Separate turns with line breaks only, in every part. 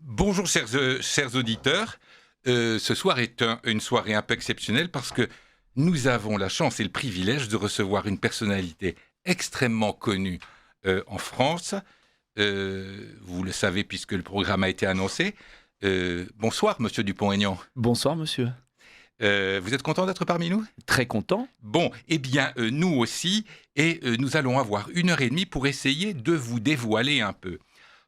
Bonjour chers auditeurs. Ce soir est une soirée un peu exceptionnelle parce que nous avons la chance et le privilège de recevoir une personnalité extrêmement connue en France. Vous le savez puisque le programme a été annoncé. Bonsoir Monsieur Dupont-Aignan.
Bonsoir monsieur.
Vous êtes content d'être parmi nous ?
Très content.
Bon, eh bien nous aussi, et nous allons avoir 1h30 pour essayer de vous dévoiler un peu.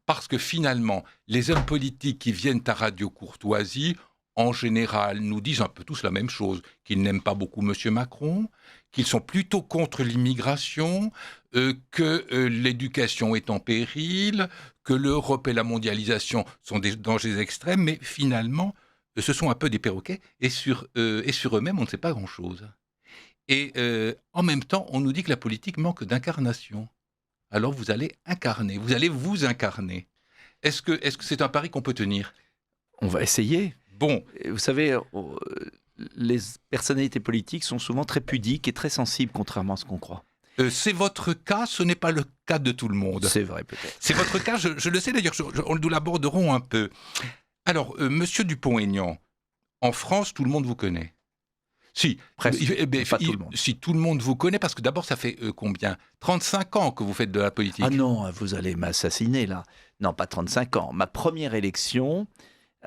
Parce que finalement, les hommes politiques qui viennent à Radio Courtoisie, en général, nous disent un peu tous la même chose, qu'ils n'aiment pas beaucoup M. Macron, qu'ils sont plutôt contre l'immigration, que l'éducation est en péril, que l'Europe et la mondialisation sont des dangers extrêmes, mais finalement, ce sont un peu des perroquets, et sur eux-mêmes, on ne sait pas grand-chose. Et en même temps, on nous dit que la politique manque d'incarnation. Alors vous allez vous incarner. Est-ce que c'est un pari qu'on peut tenir ?
On va essayer.
Bon.
Vous savez, les personnalités politiques sont souvent très pudiques et très sensibles, contrairement à ce qu'on croit.
C'est votre cas, ce n'est pas le cas de tout le monde.
C'est vrai, peut-être.
C'est votre cas, je le sais d'ailleurs, nous l'aborderons un peu. Alors, Monsieur Dupont-Aignan, en France, tout le monde vous connaît. Si,
presque, pas tout le monde.
Si tout le monde vous connaît, parce que d'abord, ça fait combien ? 35 ans que vous faites de la politique.
Ah non, vous allez m'assassiner là. Non, pas 35 ans. Ma première élection...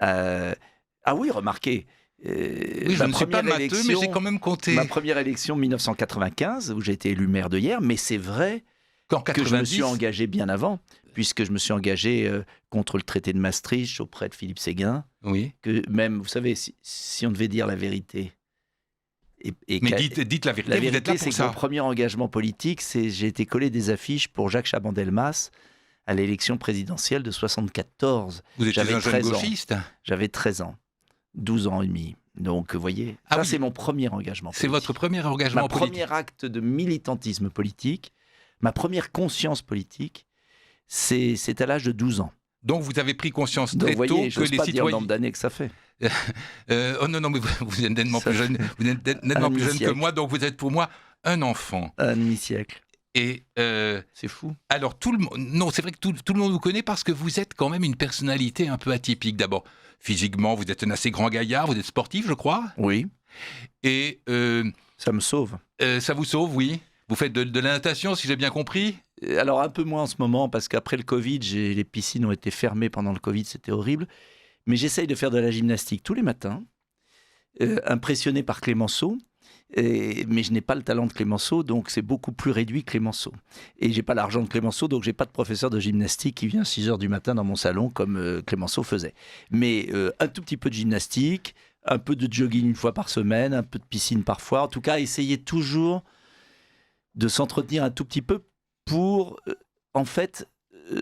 Ah oui, remarquez.
Oui, je ne suis pas matheux, mais j'ai quand même compté.
Ma première élection, 1995, où j'ai été élu maire de Hyères, mais c'est vrai que je me suis engagé bien avant, puisque je me suis engagé contre le traité de Maastricht auprès de Philippe Séguin.
Oui.
Que même, vous savez, si on devait dire la vérité...
Mais dites la vérité, vous êtes là pour
c'est
ça.
que mon premier engagement politique, j'ai été collé des affiches pour Jacques Chaban-Delmas à l'élection présidentielle de 1974.
Vous étiez un jeune gauchiste ?
J'avais 13 ans, 12 ans et demi. Donc, vous voyez, ça, c'est mon premier engagement politique.
C'est votre premier engagement politique.
Ma premier acte de militantisme politique, ma première conscience politique, c'est à l'âge de 12 ans.
Donc, vous avez pris conscience
très
tôt que les citoyens...
dire le nombre d'années que ça fait.
Oh non, mais vous êtes nettement plus jeune, que moi, donc vous êtes pour moi un enfant.
Un demi-siècle.
Et
c'est fou.
Alors, non, c'est vrai que tout le monde vous connaît parce que vous êtes quand même une personnalité un peu atypique. D'abord, physiquement, vous êtes un assez grand gaillard, vous êtes sportif, je crois.
Oui.
Et
ça me sauve.
Ça vous sauve, oui. Vous faites de la natation, si j'ai bien compris.
Alors, un peu moins en ce moment, parce qu'après le Covid, les piscines ont été fermées pendant le Covid, c'était horrible. Mais j'essaye de faire de la gymnastique tous les matins, impressionné par Clémenceau. Mais je n'ai pas le talent de Clémenceau, donc c'est beaucoup plus réduit que Clémenceau. Et j'ai pas l'argent de Clémenceau, donc j'ai pas de professeur de gymnastique qui vient à 6h du matin dans mon salon comme Clémenceau faisait. Mais un tout petit peu de gymnastique, un peu de jogging une fois par semaine, un peu de piscine parfois. En tout cas, essayer toujours de s'entretenir un tout petit peu pour, en fait,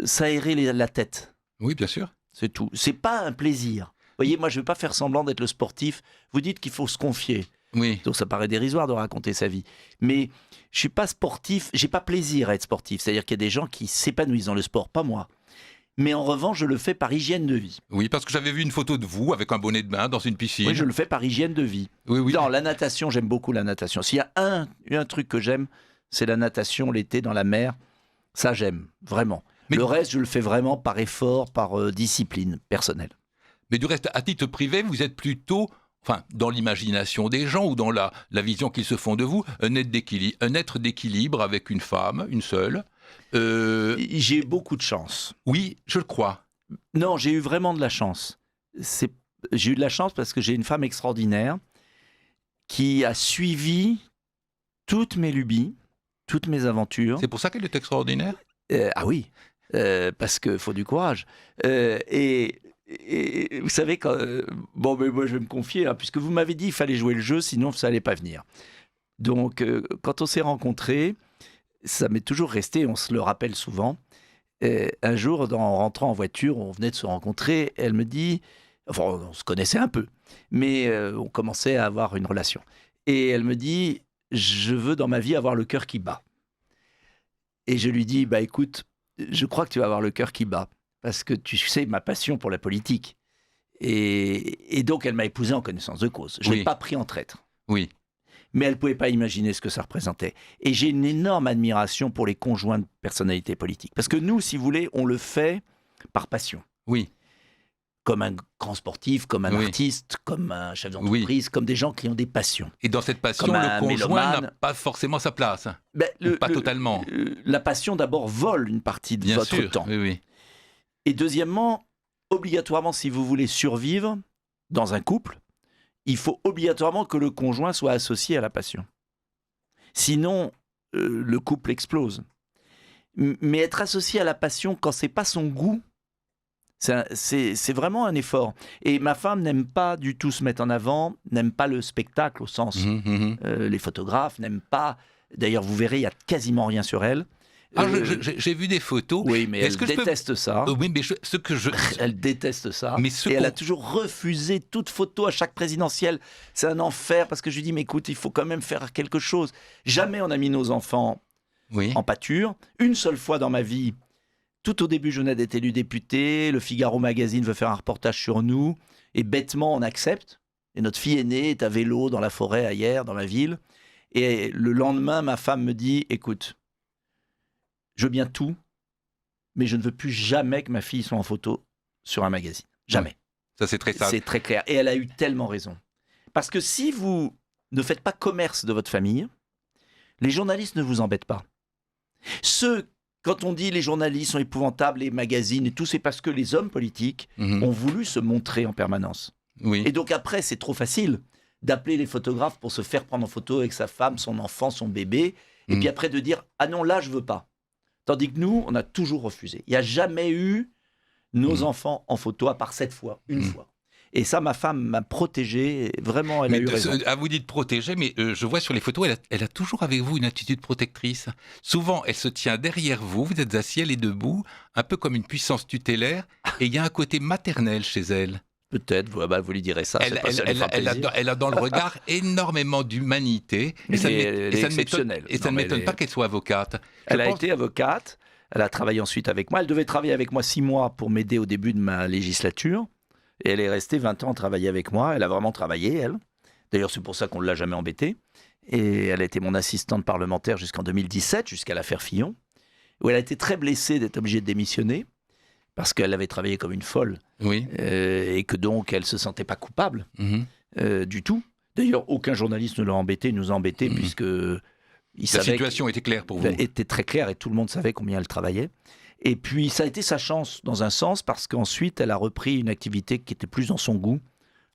s'aérer la tête.
Oui, bien sûr.
C'est tout. C'est pas un plaisir. Vous voyez, moi, je ne veux pas faire semblant d'être le sportif. Vous dites qu'il faut se confier.
Oui.
Donc, ça paraît dérisoire de raconter sa vie. Mais je ne suis pas sportif. Je n'ai pas plaisir à être sportif. C'est-à-dire qu'il y a des gens qui s'épanouissent dans le sport, pas moi. Mais en revanche, je le fais par hygiène de vie.
Oui, parce que j'avais vu une photo de vous avec un bonnet de bain dans une piscine.
Oui, je le fais par hygiène de vie.
Oui, oui.
Non, la natation, j'aime beaucoup la natation. S'il y a un truc que j'aime, c'est la natation l'été dans la mer. Ça, j'aime, vraiment. Mais le reste, je le fais vraiment par effort, par discipline personnelle.
Mais du reste, à titre privé, vous êtes plutôt, dans l'imagination des gens ou dans la vision qu'ils se font de vous, un être d'équilibre avec une femme, une seule.
J'ai eu beaucoup de chance.
Oui, je le crois.
Non, j'ai eu vraiment de la chance. J'ai eu de la chance parce que j'ai une femme extraordinaire qui a suivi toutes mes lubies, toutes mes aventures.
C'est pour ça qu'elle est extraordinaire ?
Ah oui. Parce qu'il faut du courage. Et vous savez, bon, mais moi je vais me confier, puisque vous m'avez dit qu'il fallait jouer le jeu, sinon ça n'allait pas venir. Donc, quand on s'est rencontrés, ça m'est toujours resté, on se le rappelle souvent. Un jour, en rentrant en voiture, on venait de se rencontrer, elle me dit, enfin, on se connaissait un peu, mais on commençait à avoir une relation. Et elle me dit, je veux dans ma vie avoir le cœur qui bat. Et je lui dis, écoute, je crois que tu vas avoir le cœur qui bat, parce que tu sais ma passion pour la politique. Et donc, elle m'a épousé en connaissance de cause. Je ne l'ai pas pris en traître.
Oui.
Mais elle ne pouvait pas imaginer ce que ça représentait. Et j'ai une énorme admiration pour les conjoints de personnalités politiques. Parce que nous, si vous voulez, on le fait par passion.
Oui.
comme un grand sportif, comme un artiste, comme un chef d'entreprise, comme des gens qui ont des passions.
Et dans cette passion, le conjoint n'a pas forcément sa place. Pas totalement.
La passion, d'abord, vole une partie de votre temps.
Oui.
Et deuxièmement, obligatoirement, si vous voulez survivre dans un couple, il faut obligatoirement que le conjoint soit associé à la passion. Sinon, le couple explose. Mais être associé à la passion quand c'est pas son goût, c'est vraiment un effort. Et ma femme n'aime pas du tout se mettre en avant, n'aime pas le spectacle au sens. Les photographes n'aiment pas. D'ailleurs, vous verrez, il n'y a quasiment rien sur elle.
J'ai vu des photos.
Oui, mais elle déteste ça.
Oui, mais
Elle déteste ça.
Mais
elle a toujours refusé toute photo à chaque présidentielle. C'est un enfer parce que je lui dis, mais écoute, il faut quand même faire quelque chose. Jamais on a mis nos enfants en pâture. Une seule fois dans ma vie, tout au début, je venais d'être élu député. Le Figaro Magazine veut faire un reportage sur nous. Et bêtement, on accepte. Et notre fille aînée est à vélo dans la forêt ailleurs, dans ma ville. Et le lendemain, ma femme me dit, écoute, je veux bien tout, mais je ne veux plus jamais que ma fille soit en photo sur un magazine. Jamais.
Ça, c'est très sage.
C'est très clair. Et elle a eu tellement raison. Parce que si vous ne faites pas commerce de votre famille, les journalistes ne vous embêtent pas. Quand on dit les journalistes sont épouvantables, les magazines et tout, c'est parce que les hommes politiques ont voulu se montrer en permanence.
Oui.
Et donc après, c'est trop facile d'appeler les photographes pour se faire prendre en photo avec sa femme, son enfant, son bébé, et puis après de dire « Ah non, là, je veux pas ». Tandis que nous, on a toujours refusé. Il n'y a jamais eu nos enfants en photo, à part cette fois, une fois. Et ça, ma femme m'a protégé. Vraiment, elle a eu raison.
Vous dites protéger, mais je vois sur les photos, elle a toujours avec vous une attitude protectrice. Souvent, elle se tient derrière vous, vous êtes assis, elle est debout, un peu comme une puissance tutélaire, et il y a un côté maternel chez elle.
Peut-être, vous lui direz ça.
Elle a dans le regard énormément d'humanité. Et ça ne m'étonne pas qu'elle soit avocate.
Elle a été avocate, elle a travaillé ensuite avec moi. Elle devait travailler avec moi 6 mois pour m'aider au début de ma législature. Et elle est restée 20 ans à travailler avec moi. Elle a vraiment travaillé, elle. D'ailleurs, c'est pour ça qu'on ne l'a jamais embêtée. Et elle a été mon assistante parlementaire jusqu'en 2017, jusqu'à l'affaire Fillon, où elle a été très blessée d'être obligée de démissionner, parce qu'elle avait travaillé comme une folle.
Oui.
Et que donc, elle ne se sentait pas coupable du tout. D'ailleurs, aucun journaliste ne l'a embêtée, nous a embêtés, puisque...
La situation était claire pour vous.
Elle était très claire et tout le monde savait combien elle travaillait. Et puis, ça a été sa chance, dans un sens, parce qu'ensuite, elle a repris une activité qui était plus dans son goût,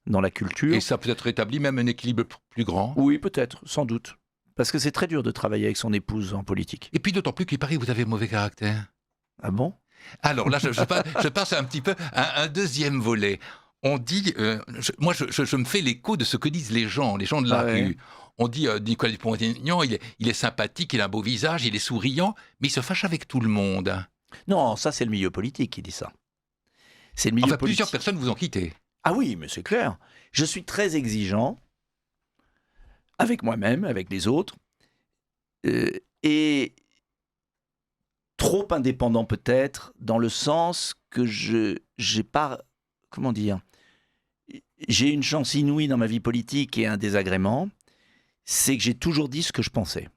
dans la culture.
Et ça a peut-être rétabli même un équilibre plus grand.
Oui, peut-être, sans doute. Parce que c'est très dur de travailler avec son épouse en politique.
Et puis d'autant plus qu'il paraît que vous avez mauvais caractère.
Ah bon ?
Alors là, je passe un petit peu à un deuxième volet. On dit, moi je me fais l'écho de ce que disent les gens de la rue. On dit Nicolas Dupont-Aignan, il est sympathique, il a un beau visage, il est souriant, mais il se fâche avec tout le monde.
Non, ça c'est le milieu politique qui dit ça. C'est le milieu politique.
Plusieurs personnes vous ont quitté.
Ah oui, mais c'est clair. Je suis très exigeant avec moi-même, avec les autres, et trop indépendant peut-être, dans le sens que j'ai pas, comment dire, j'ai une chance inouïe dans ma vie politique et un désagrément, c'est que j'ai toujours dit ce que je pensais.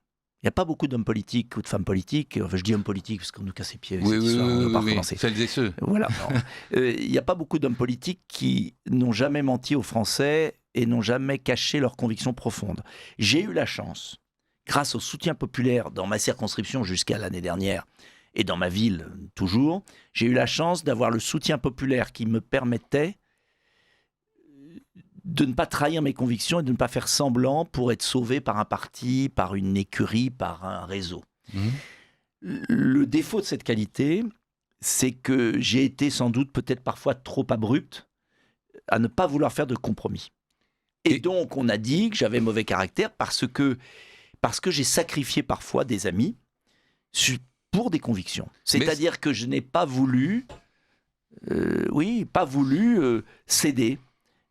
Il n'y a pas beaucoup d'hommes politiques ou de femmes politiques, enfin je dis hommes politiques parce qu'on nous casse les pieds avec cette histoire, on ne va pas recommencer.
Celles et ceux.
Voilà. Il n'y a pas beaucoup d'hommes politiques qui n'ont jamais menti aux Français et n'ont jamais caché leurs convictions profondes. J'ai eu la chance, grâce au soutien populaire dans ma circonscription jusqu'à l'année dernière, et dans ma ville toujours, j'ai eu la chance d'avoir le soutien populaire qui me permettait de ne pas trahir mes convictions et de ne pas faire semblant pour être sauvé par un parti, par une écurie, par un réseau. Le défaut de cette qualité, c'est que j'ai été sans doute peut-être parfois trop abrupt à ne pas vouloir faire de compromis. Et donc on a dit que j'avais mauvais caractère parce que j'ai sacrifié parfois des amis pour des convictions. C'est-à-dire que je n'ai pas voulu,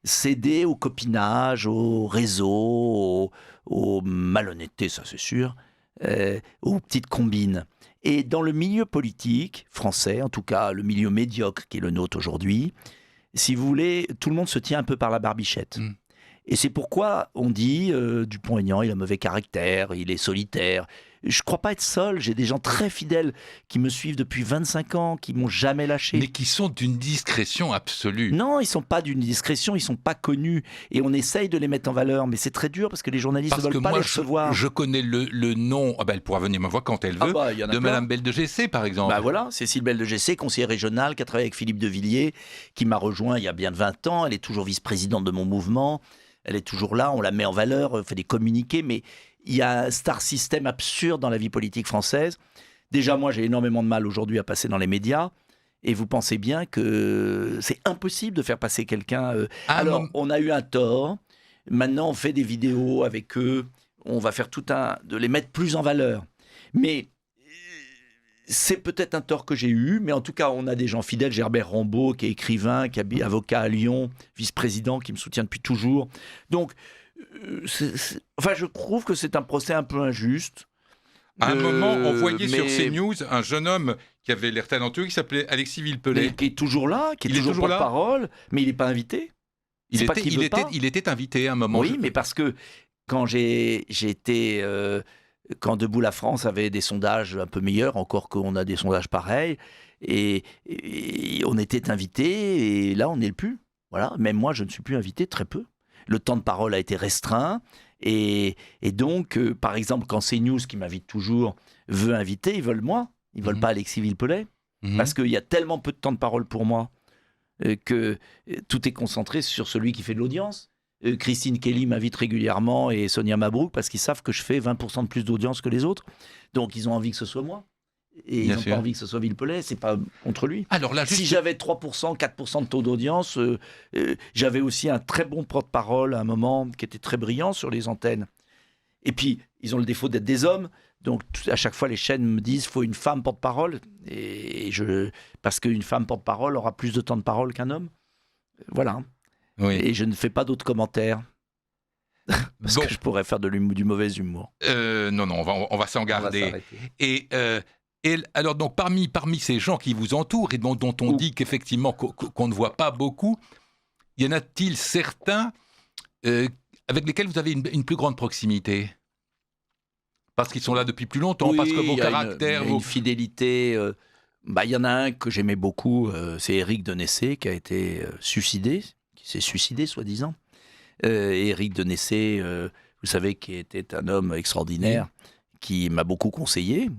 céder au copinage, au réseau, aux malhonnêtetés, ça c'est sûr, aux petites combines. Et dans le milieu politique français, en tout cas le milieu médiocre qui est le nôtre aujourd'hui, si vous voulez, tout le monde se tient un peu par la barbichette. Et c'est pourquoi on dit Dupont-Aignan, il a mauvais caractère, il est solitaire. je ne crois pas être seul. J'ai des gens très fidèles qui me suivent depuis 25 ans, qui m'ont jamais lâché.
Mais qui sont d'une discrétion absolue.
Non, ils sont pas d'une discrétion, ils sont pas connus. Et on essaye de les mettre en valeur, mais c'est très dur parce que les journalistes ne veulent pas les recevoir.
Je connais le nom, elle pourra venir me voir quand elle veut, de Madame Belle de Gessé, par exemple.
Voilà, Cécile Belle de Gessé, conseillère régionale, qui a travaillé avec Philippe de Villiers, qui m'a rejoint il y a bien 20 ans. Elle est toujours vice-présidente de mon mouvement. Elle est toujours là, on la met en valeur, on fait des communiqués, mais il y a un star system absurde dans la vie politique française. Déjà, moi, j'ai énormément de mal aujourd'hui à passer dans les médias. Et vous pensez bien que c'est impossible de faire passer quelqu'un. Alors, on a eu un tort. Maintenant, on fait des vidéos avec eux. On va faire de les mettre plus en valeur. Mais c'est peut-être un tort que j'ai eu. Mais en tout cas, on a des gens fidèles. Gerbert Rambaud, qui est écrivain, qui est avocat à Lyon, vice-président, qui me soutient depuis toujours. Donc, je trouve que c'est un procès un peu injuste.
À un moment, on voyait sur CNews un jeune homme qui avait l'air talentueux, qui s'appelais Alexis Villepelet.
Qui est toujours là, qui est toujours porte-parole, mais il n'est pas invité. Il
était invité à un moment.
Oui, mais parce que quand quand Debout la France avait des sondages un peu meilleurs, encore qu'on a des sondages pareils, et on était invité, et là, on n'est plus. Voilà. Même moi, je ne suis plus invité, très peu. Le temps de parole a été restreint. Et donc, par exemple, quand CNews, qui m'invite toujours, veut inviter, ils veulent moi. Ils ne veulent pas Alexis Villepelet. Parce qu'il y a tellement peu de temps de parole pour moi que tout est concentré sur celui qui fait de l'audience. Christine Kelly m'invite régulièrement et Sonia Mabrouk parce qu'ils savent que je fais 20% de plus d'audience que les autres. Donc, ils ont envie que ce soit moi. Et ils n'ont pas envie que ce soit Villepelet, c'est pas contre lui.
Alors là,
si j'avais 3%, 4% de taux d'audience, j'avais aussi un très bon porte-parole à un moment qui était très brillant sur les antennes. Et puis, ils ont le défaut d'être des hommes. Donc, à chaque fois, les chaînes me disent qu'il faut une femme porte-parole. Parce qu'une femme porte-parole aura plus de temps de parole qu'un homme. Voilà. Oui. Et je ne fais pas d'autres commentaires. Parce que je pourrais faire du mauvais humour.
Non, on va s'en garder. Et alors, donc, parmi ces gens qui vous entourent et dont on dit qu'effectivement qu'on ne voit pas beaucoup, y en a-t-il certains avec lesquels vous avez une plus grande proximité ? Parce qu'ils sont là depuis plus longtemps, parce que vos caractères...
une fidélité... il y en a un que j'aimais beaucoup, c'est Éric de Nessé, qui a été suicidé, qui s'est suicidé, soi-disant. Éric de Nessé, vous savez, qui était un homme extraordinaire, qui m'a beaucoup conseillé.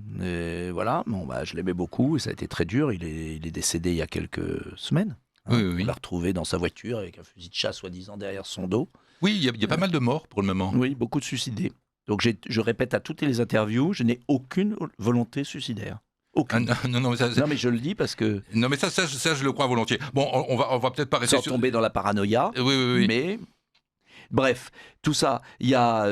Voilà, je l'aimais beaucoup et ça a été très dur. Il est décédé il y a quelques semaines. On l'a retrouvé dans sa voiture avec un fusil de chasse, soi-disant, derrière son dos.
Oui, il y a pas mal de morts pour le moment.
Oui, beaucoup de suicidés. Donc je répète à toutes les interviews, je n'ai aucune volonté suicidaire. Aucune.
Non,
mais je le dis parce que...
Non, mais ça je le crois volontiers. Bon, on va peut-être pas rester
sans tomber dans la paranoïa.
Oui.
Mais... Bref, tout ça, il y a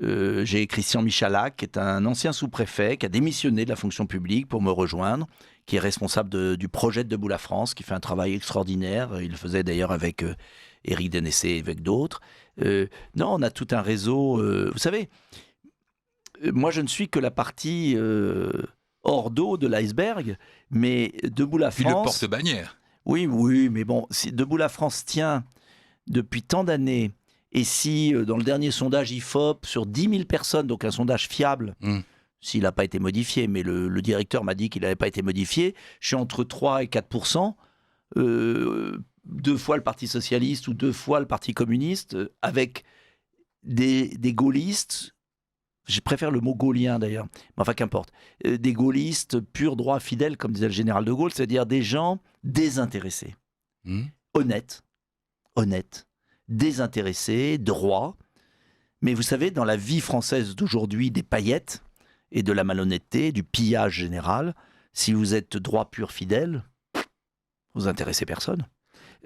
j'ai Christian Michalak, qui est un ancien sous-préfet, qui a démissionné de la fonction publique pour me rejoindre, qui est responsable du projet de Debout la France, qui fait un travail extraordinaire. Il le faisait d'ailleurs avec Éric de Nessé et avec d'autres. Non, on a tout un réseau. Vous savez, moi je ne suis que la partie hors d'eau de l'iceberg, mais Debout la France...
Puis le porte-bannière.
Oui, mais bon, si Debout la France tient depuis tant d'années... Et si, dans le dernier sondage IFOP, sur 10 000 personnes, donc un sondage fiable, s'il n'a pas été modifié, mais le directeur m'a dit qu'il n'avait pas été modifié, je suis entre 3 et 4%, 2 fois le Parti Socialiste ou 2 fois le Parti Communiste, avec des gaullistes, je préfère le mot gaullien d'ailleurs, mais enfin qu'importe, des gaullistes purs, droits, fidèles, comme disait le général de Gaulle, c'est-à-dire des gens désintéressés, honnêtes, désintéressés, droits. Mais vous savez, dans la vie française d'aujourd'hui, des paillettes et de la malhonnêteté, du pillage général, si vous êtes droit, pur, fidèle, vous intéressez personne.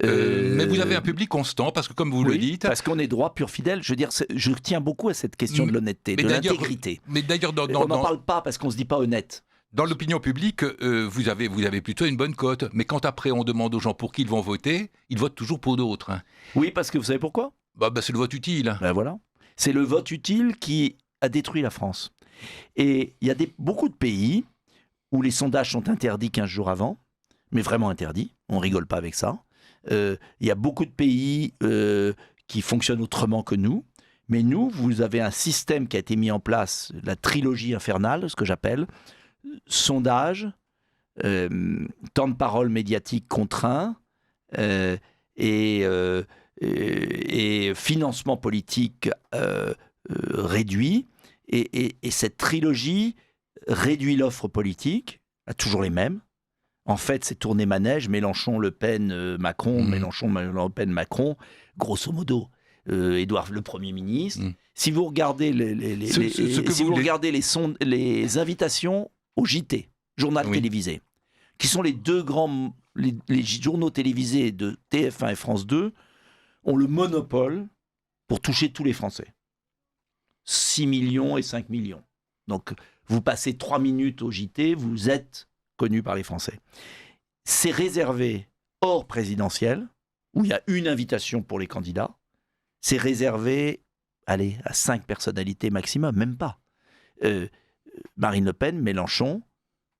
Mais vous avez un public constant, parce que comme vous le dites...
parce qu'on est droit, pur, fidèle. Je veux dire, je tiens beaucoup à cette question de l'honnêteté, de l'intégrité.
Mais d'ailleurs...
on n'en parle pas parce qu'on ne se dit pas honnête.
Dans l'opinion publique, vous avez plutôt une bonne cote. Mais quand après on demande aux gens pour qui ils vont voter, ils votent toujours pour d'autres.
Oui, parce que vous savez pourquoi ?
C'est le vote utile.
Voilà. C'est le vote utile qui a détruit la France. Et il y a beaucoup de pays où les sondages sont interdits 15 jours avant, mais vraiment interdits. On ne rigole pas avec ça. Il y a beaucoup de pays qui fonctionnent autrement que nous. Mais nous, vous avez un système qui a été mis en place, la trilogie infernale, ce que j'appelle, sondage, temps de parole médiatique contraint et financement politique réduit. Et cette trilogie réduit l'offre politique à toujours les mêmes. En fait, c'est tourner manège, Mélenchon, Le Pen, Macron, Mélenchon, Le Pen, Macron, grosso modo. Édouard, le Premier ministre. Si vous regardez les invitations au JT, journal télévisé, qui sont les deux grands les journaux télévisés de TF1 et France 2, ont le monopole pour toucher tous les Français. 6 millions et 5 millions. Donc, vous passez 3 minutes au JT, vous êtes connu par les Français. C'est réservé hors présidentiel, où il y a une invitation pour les candidats. C'est réservé, allez, à 5 personnalités maximum, même pas. Marine Le Pen, Mélenchon,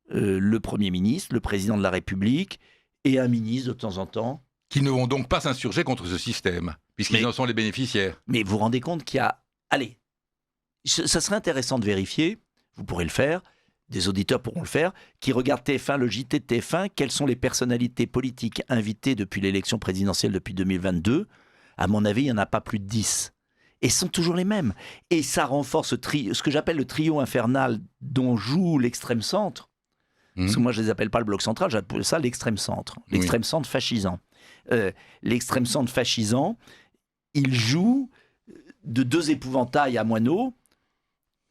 le Premier ministre, le Président de la République et un ministre de temps en temps.
Qui ne vont donc pas s'insurger contre ce système, puisqu'ils en sont les bénéficiaires.
Mais vous vous rendez compte qu'il y a... Allez, ça serait intéressant de vérifier, vous pourrez le faire, des auditeurs pourront le faire, qui regardent TF1, le JT de TF1, quelles sont les personnalités politiques invitées depuis l'élection présidentielle depuis 2022. À mon avis, il n'y en a pas plus de 10. Et ce sont toujours les mêmes. Et ça renforce ce que j'appelle le trio infernal dont joue l'extrême centre. Parce que moi, je ne les appelle pas le bloc central, j'appelle ça l'extrême centre. L'extrême centre fascisant. L'extrême centre fascisant, il joue de 2 épouvantails à moineaux,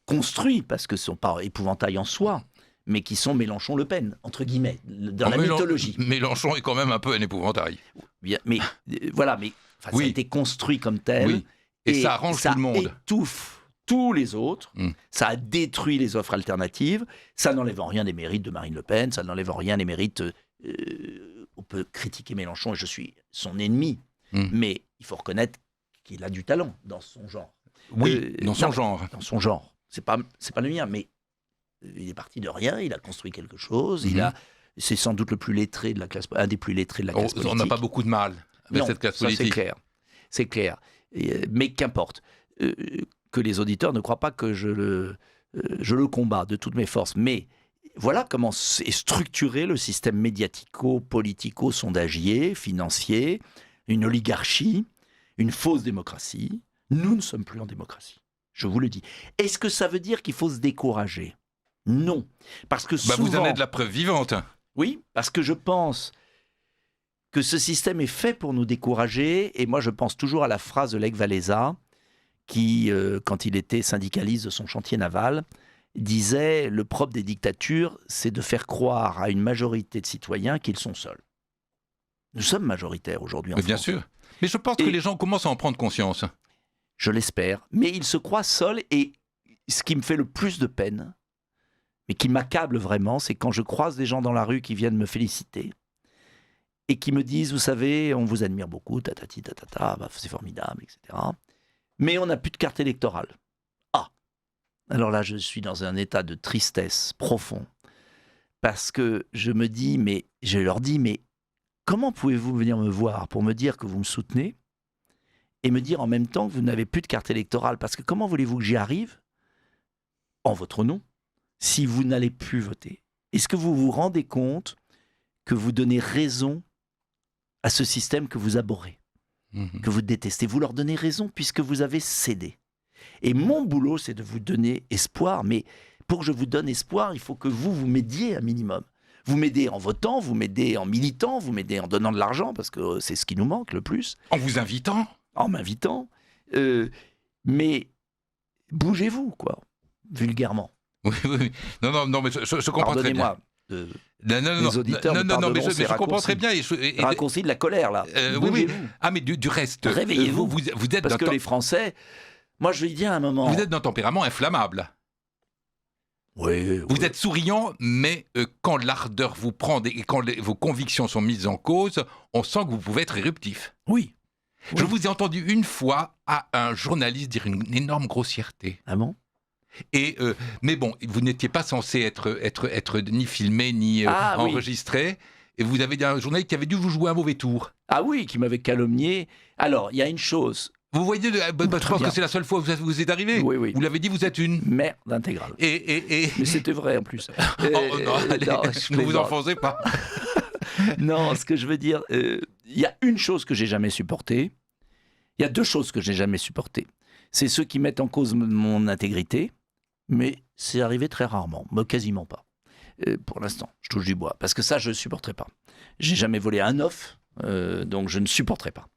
construits, parce que ce ne sont pas épouvantails en soi, mais qui sont Mélenchon-Le Pen, entre guillemets, dans la mythologie.
Mélenchon est quand même un peu un épouvantail.
Bien, mais voilà, mais ça a été construit comme tel.
Oui. Et ça arrange tout le monde.
Ça étouffe tous les autres. Ça a détruit les offres alternatives. Ça n'enlève en rien des mérites de Marine Le Pen. Ça n'enlève en rien des mérites... on peut critiquer Mélenchon et je suis son ennemi. Mais il faut reconnaître qu'il a du talent dans son genre.
Oui, dans son genre.
Dans son genre. C'est pas le mien, mais il est parti de rien. Il a construit quelque chose. C'est sans doute le plus lettré de la classe, un des plus lettrés de la classe politique.
On n'a pas beaucoup de mal avec cette classe politique.
C'est clair. Mais qu'importe. Que les auditeurs ne croient pas que je le combats de toutes mes forces. Mais voilà comment est structuré le système médiatico-politico-sondagier, financier, une oligarchie, une fausse démocratie. Nous ne sommes plus en démocratie. Je vous le dis. Est-ce que ça veut dire qu'il faut se décourager ? Non. Parce que souvent...
vous en êtes la preuve vivante.
Oui, parce que je pense que ce système est fait pour nous décourager. Et moi, je pense toujours à la phrase de Lech Walesa, qui, quand il était syndicaliste de son chantier naval, disait « Le propre des dictatures, c'est de faire croire à une majorité de citoyens qu'ils sont seuls. » Nous sommes majoritaires aujourd'hui en France.
Bien sûr. Mais je pense que les gens commencent à en prendre conscience.
Je l'espère. Mais ils se croient seuls. Et ce qui me fait le plus de peine, mais qui m'accable vraiment, c'est quand je croise des gens dans la rue qui viennent me féliciter et qui me disent « Vous savez, on vous admire beaucoup, tatati, tatata, c'est formidable, etc. » Mais on n'a plus de carte électorale. Ah ! Alors là, je suis dans un état de tristesse profond. Parce que je leur dis, mais comment pouvez-vous venir me voir pour me dire que vous me soutenez et me dire en même temps que vous n'avez plus de carte électorale ? Parce que comment voulez-vous que j'y arrive en votre nom si vous n'allez plus voter ? Est-ce que vous vous rendez compte que vous donnez raison à ce système que vous abhorrez ? Que vous détestez, vous leur donnez raison puisque vous avez cédé. Et mon boulot, c'est de vous donner espoir, mais pour que je vous donne espoir, il faut que vous m'aidiez un minimum. Vous m'aidez en votant, vous m'aidez en militant, vous m'aidez en donnant de l'argent, parce que c'est ce qui nous manque le plus.
En vous invitant ?
En m'invitant. Mais bougez-vous, quoi, vulgairement.
Oui. Non, mais je comprends très bien.
Les auditeurs
je comprends très bien.
Raccourci de la colère, là.
Oui. Ah, mais du reste,
réveillez-vous.
Vous êtes
parce que les Français, moi je vais dire à un moment...
Vous êtes d'un tempérament inflammable.
Oui.
Vous êtes souriant, mais quand l'ardeur vous prend et quand vos convictions sont mises en cause, on sent que vous pouvez être éruptif.
Oui.
Je vous ai entendu une fois à un journaliste dire une énorme grossièreté.
Ah bon ?
Mais bon, vous n'étiez pas censé être ni filmé ni enregistré. Et vous avez dit à un journaliste qui avait dû vous jouer un mauvais tour.
Ah oui, qui m'avait calomnié. Alors, il y a une chose.
Vous voyez, je pense que c'est la seule fois où vous êtes arrivé.
Oui.
Vous l'avez dit, vous êtes une
merde intégrale.
Mais
c'était vrai en plus.
Non, allez, ne vous enfoncez pas.
Non, ce que je veux dire, il y a une chose que j'ai jamais supportée. Il y a deux choses que j'ai jamais supportées. C'est ceux qui mettent en cause mon intégrité, mais c'est arrivé très rarement, mais quasiment pas. Pour l'instant, je touche du bois, parce que ça, je ne supporterai pas. J'ai jamais volé un œuf. Donc je ne supporterai pas.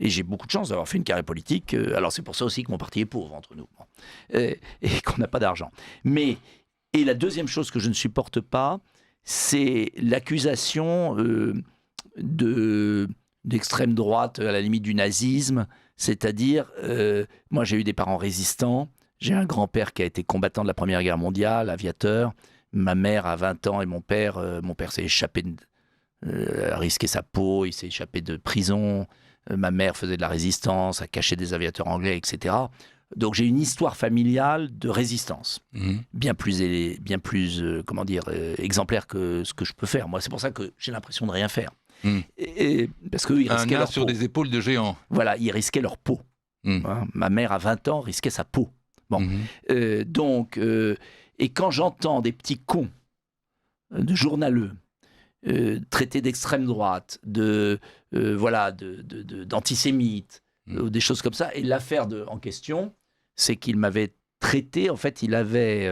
Et j'ai beaucoup de chance d'avoir fait une carrière politique. Alors c'est pour ça aussi que mon parti est pauvre entre nous. Et qu'on n'a pas d'argent. Et la deuxième chose que je ne supporte pas, c'est l'accusation d'extrême droite, à la limite du nazisme. C'est-à-dire, moi j'ai eu des parents résistants. J'ai un grand-père qui a été combattant de la Première Guerre mondiale, aviateur. Ma mère a 20 ans et mon père s'est échappé a risqué sa peau, il s'est échappé de prison, ma mère faisait de la résistance, a caché des aviateurs anglais, etc. Donc j'ai une histoire familiale de résistance, bien plus exemplaire que ce que je peux faire. Moi, c'est pour ça que j'ai l'impression de rien faire. Parce qu'eux, ils risquaient leur peau.
Sur des épaules de géants.
Voilà, ils risquaient leur peau. Hein, ma mère, à 20 ans, risquait sa peau. Bon. Et quand j'entends des petits cons de journaleux traités d'extrême droite, d'antisémites, des choses comme ça. Et l'affaire en question, c'est qu'il m'avait traité, en fait, il avait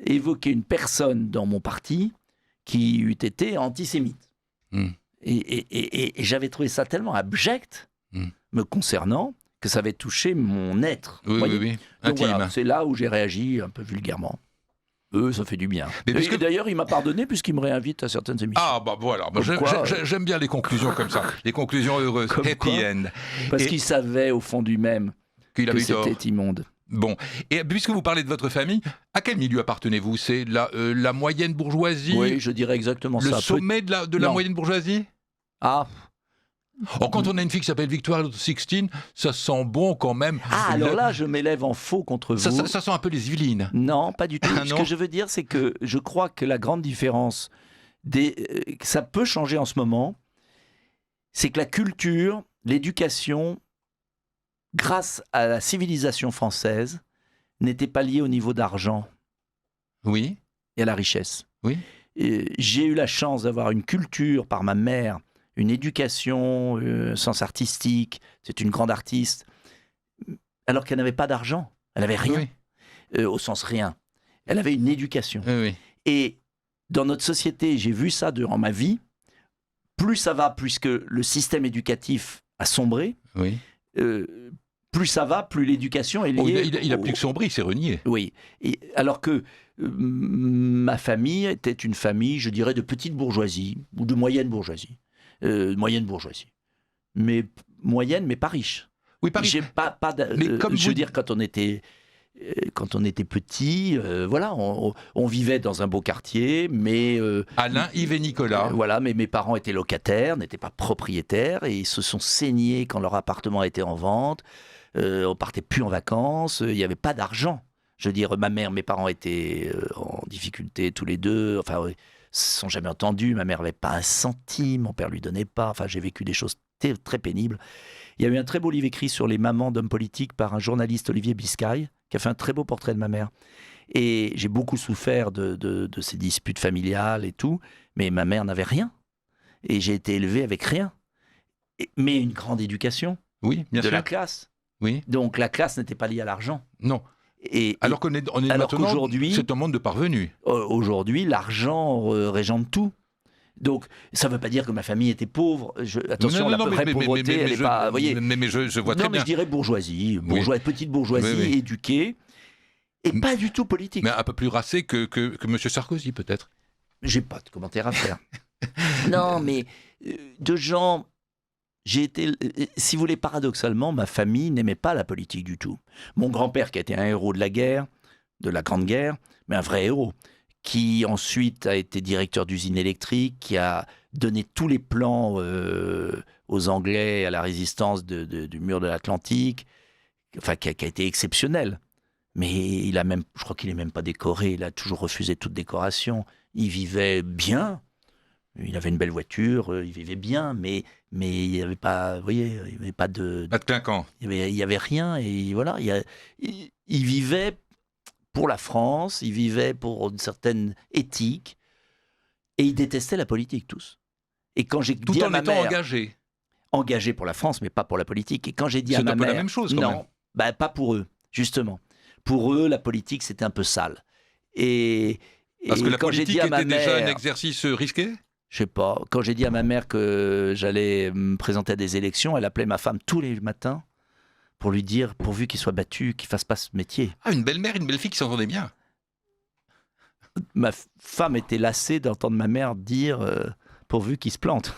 évoqué une personne dans mon parti qui eût été antisémite. Et j'avais trouvé ça tellement abject, me concernant, que ça avait touché mon être.
Oui.
Donc voilà, c'est là où j'ai réagi un peu vulgairement. Ça fait du bien. Et d'ailleurs, il m'a pardonné puisqu'il me réinvite à certaines émissions.
Ah, bah voilà. J'aime bien les conclusions comme ça. Les conclusions heureuses. Happy end.
Parce qu'il savait au fond du même que c'était immonde.
Bon. Et puisque vous parlez de votre famille, à quel milieu appartenez-vous ? C'est la moyenne bourgeoisie ?
Oui, je dirais exactement ça.
Le sommet de la moyenne bourgeoisie ?
Ah.
Or, quand on a une fille qui s'appelle Victoire 16, ça sent bon quand même.
Ah, alors là, je m'élève en faux contre vous.
Ça sent un peu les Yvelines.
Non, pas du tout. Ce que je veux dire, c'est que je crois que la grande différence, ça peut changer en ce moment, c'est que la culture, l'éducation, grâce à la civilisation française, n'était pas liée au niveau d'argent.
Oui.
Et à la richesse.
Oui.
J'ai eu la chance d'avoir une culture par ma mère, une éducation, sens artistique, c'est une grande artiste, alors qu'elle n'avait pas d'argent, elle n'avait rien, au sens rien. Elle avait une éducation. Et dans notre société, j'ai vu ça durant ma vie, plus ça va, puisque le système éducatif a sombré, plus ça va, plus l'éducation est liée...
Il a plus que sombré, il s'est renié.
Oui, alors que ma famille était une famille, je dirais, de petite bourgeoisie, ou de moyenne bourgeoisie. Moyenne bourgeoisie. Mais moyenne, mais pas riche.
Oui, pas riche.
J'ai pas je veux dire, quand on était petit, voilà, on vivait dans un beau quartier, mais...
Alain, Yves et Nicolas.
Voilà, mais mes parents étaient locataires, n'étaient pas propriétaires, et ils se sont saignés quand leur appartement était en vente. On partait plus en vacances, il n'y avait pas d'argent. Je veux dire, mes parents étaient en difficulté tous les deux, enfin... se sont jamais entendus, ma mère n'avait pas un centime, mon père lui donnait pas, enfin j'ai vécu des choses très pénibles. Il y a eu un très beau livre écrit sur les mamans d'hommes politiques par un journaliste, Olivier Biscay, qui a fait un très beau portrait de ma mère. Et j'ai beaucoup souffert de ces disputes familiales et tout, mais ma mère n'avait rien. Et j'ai été élevé avec rien. Mais une grande éducation.
Oui, bien sûr.
De la classe.
Oui.
Donc la classe n'était pas liée à l'argent.
Non. Alors qu'on est maintenant, c'est un monde de parvenus.
Aujourd'hui, l'argent régente tout. Donc, ça ne veut pas dire que ma famille était pauvre. Attention, la vraie pauvreté, elle n'est pas... Voyez,
mais je vois très bien.
Non, mais je dirais bourgeoisie, petite bourgeoisie éduquée, et pas du tout politique.
Mais un peu plus racée que M. Sarkozy, peut-être.
J'ai pas de commentaire à faire. Non, mais de gens... si vous voulez, paradoxalement, ma famille n'aimait pas la politique du tout. Mon grand-père, qui a été un héros de la guerre, de la Grande Guerre, mais un vrai héros, qui ensuite a été directeur d'usine électrique, qui a donné tous les plans aux Anglais à la résistance du mur de l'Atlantique, enfin, qui a été exceptionnel. Mais je crois qu'il n'est même pas décoré, il a toujours refusé toute décoration. Il vivait bien. Il avait une belle voiture, il vivait bien, mais Mais il n'y avait pas, vous voyez, il y avait pas de,
Pas de clinquant.
il y avait rien. Et voilà, il vivait pour la France, il vivait pour une certaine éthique, et il détestait la politique tous. Et quand j'ai
Tout
dit à
en
ma
étant
mère,
engagé.
pour la France, mais pas pour la politique. Et quand j'ai dit à
C'est
ma
un peu
mère,
la même chose, quand
non,
même.
bah, pas pour eux, justement. Pour eux, la politique, c'était un peu sale. Et
Parce que la
quand j'ai
politique
dit à ma
était déjà un
mère,
exercice risqué.
je sais pas, quand j'ai dit à ma mère que j'allais me présenter à des élections, elle appelait ma femme tous les matins pour lui dire, pourvu qu'il soit battu, qu'il fasse pas ce métier.
Ah, une belle mère, une belle fille qui s'entendait bien.
Ma femme était lassée d'entendre ma mère dire pourvu qu'il se plante.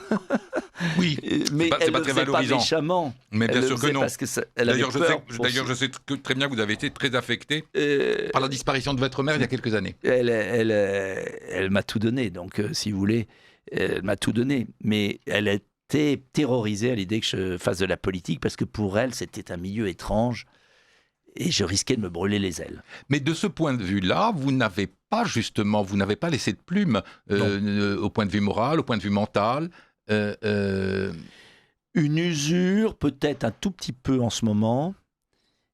Oui,
Mais
c'est
elle
pas
ne
très
faisait pas
valorisant.
méchamment.
Mais
Elle
bien
le
sûr que
faisait
non.
parce que elle avait
D'ailleurs,
peur pour
je sais très bien que vous avez été très affecté
Euh,
par la disparition de votre mère il y a quelques années.
elle m'a tout donné, donc si vous voulez, elle m'a tout donné. Mais elle était terrorisée à l'idée que je fasse de la politique parce que pour elle, c'était un milieu étrange et je risquais de me brûler les ailes.
Mais de ce point de vue-là, vous n'avez pas laissé de plume au point de vue moral, au point de vue mental.
Une usure, peut-être un tout petit peu en ce moment,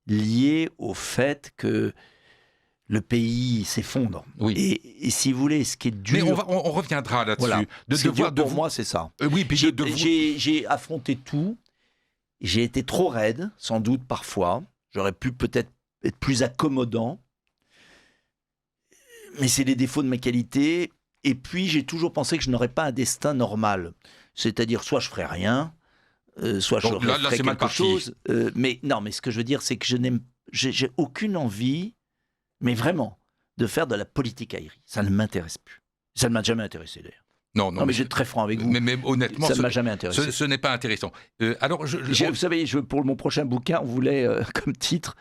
liée au fait que le pays s'effondre.
Oui.
Et si vous voulez, ce qui est dur...
Mais on reviendra là-dessus.
Voilà.
De voir
pour moi, c'est ça.
Oui, puis
J'ai affronté tout. J'ai été trop raide, sans doute parfois. J'aurais pu peut-être être plus accommodant. Mais c'est les défauts de ma qualité. Et puis, j'ai toujours pensé que je n'aurais pas un destin normal. C'est-à-dire, soit je ferais rien, soit je
là,
ferais
c'est mal
quelque
parti.
chose. Mais non, mais ce que je veux dire, c'est que j'ai aucune envie, mais vraiment, de faire de la politique aérie. Ça ne m'intéresse plus. Ça ne m'a jamais intéressé d'ailleurs.
Non,
Non, mais je vais être très franc avec vous.
Mais honnêtement,
ça ne m'a jamais intéressé.
Ce n'est pas intéressant. Alors,
vous savez, pour mon prochain bouquin, on voulait comme titre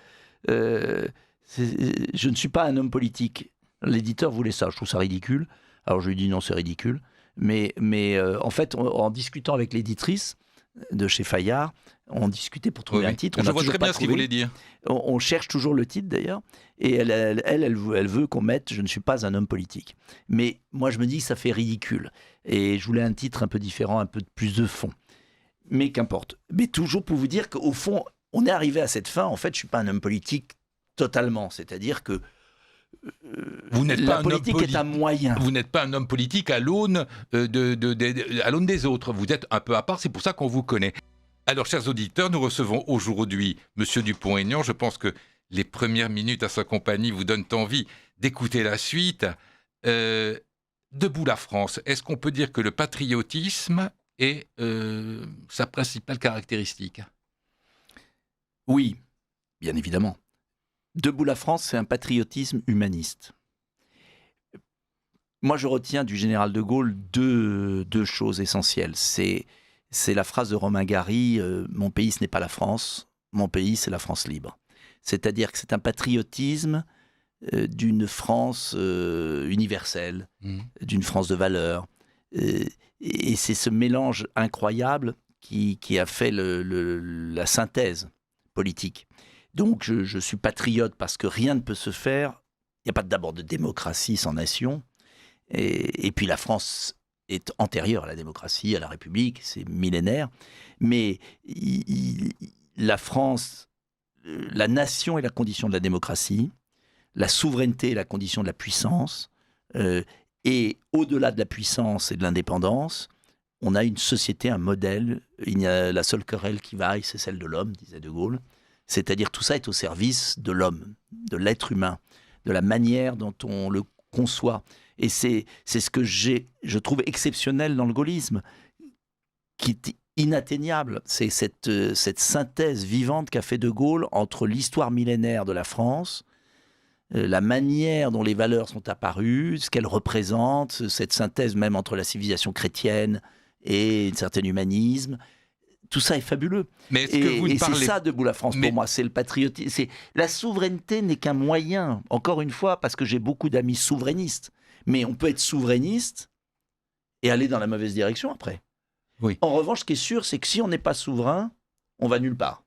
je ne suis pas un homme politique. L'éditeur voulait ça. Je trouve ça ridicule. Alors je lui dis non, c'est ridicule. Mais en fait, en discutant avec l'éditrice de chez Fayard, on discutait pour trouver un titre.
Je vois très bien ce qu'il voulait dire.
On cherche toujours le titre d'ailleurs. Et elle veut qu'on mette « Je ne suis pas un homme politique ». Mais moi, je me dis que ça fait ridicule. Et je voulais un titre un peu différent, un peu plus de fond. Mais qu'importe. Mais toujours pour vous dire qu'au fond, on est arrivé à cette fin. En fait, je ne suis pas un homme politique totalement. C'est-à-dire que la politique est un moyen.
Vous n'êtes pas un homme politique à l'aune à l'aune des autres. Vous êtes un peu à part, c'est pour ça qu'on vous connaît. Alors, chers auditeurs, nous recevons aujourd'hui Monsieur Dupont-Aignan. Je pense que les premières minutes à sa compagnie vous donnent envie d'écouter la suite. Debout la France, est-ce qu'on peut dire que le patriotisme est sa principale caractéristique ?
Oui, bien évidemment. Debout la France, c'est un patriotisme humaniste. Moi, je retiens du général de Gaulle deux choses essentielles. C'est la phrase de Romain Gary, mon pays, ce n'est pas la France, mon pays, c'est la France libre. C'est-à-dire que c'est un patriotisme d'une France universelle, d'une France de valeurs. Et c'est ce mélange incroyable qui a fait la synthèse politique. Donc je suis patriote parce que rien ne peut se faire. Il n'y a pas d'abord de démocratie sans nation. Et puis la France est antérieure à la démocratie, à la République, c'est millénaire. Mais la France, la nation est la condition de la démocratie, la souveraineté est la condition de la puissance, et au-delà de la puissance et de l'indépendance, on a une société, un modèle. Il y a la seule querelle qui vaille, c'est celle de l'homme, disait de Gaulle. C'est-à-dire tout ça est au service de l'homme, de l'être humain, de la manière dont on le conçoit. Et c'est ce que je trouve exceptionnel dans le gaullisme, qui est inatteignable. C'est cette synthèse vivante qu'a fait de Gaulle entre l'histoire millénaire de la France, la manière dont les valeurs sont apparues, ce qu'elles représentent, cette synthèse même entre la civilisation chrétienne et un certain humanisme. Tout ça est fabuleux.
Mais est-ce que vous ne parlez...
c'est ça, debout la France, pour moi, c'est le patriotisme. La souveraineté n'est qu'un moyen, encore une fois, parce que j'ai beaucoup d'amis souverainistes. Mais on peut être souverainiste et aller dans la mauvaise direction après.
Oui.
En revanche, ce qui est sûr, c'est que si on n'est pas souverain, on va nulle part.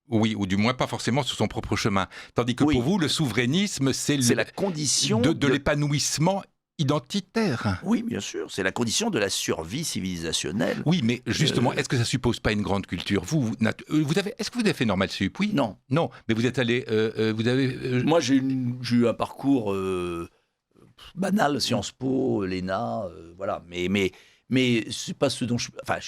Oui, ou du moins pas forcément sur son propre chemin. Tandis que pour vous, le souverainisme, c'est
la condition
de l'épanouissement identitaire.
Oui, bien sûr, c'est la condition de la survie civilisationnelle.
Oui, mais justement, est-ce que ça suppose pas une grande culture ? Est-ce que vous avez fait Normal Sup ? Oui.
Non.
Non, mais vous êtes allé, vous avez.
Moi, j'ai eu un parcours banal, Sciences Po, l'ENA, voilà. Mais c'est pas ce dont je... Enfin,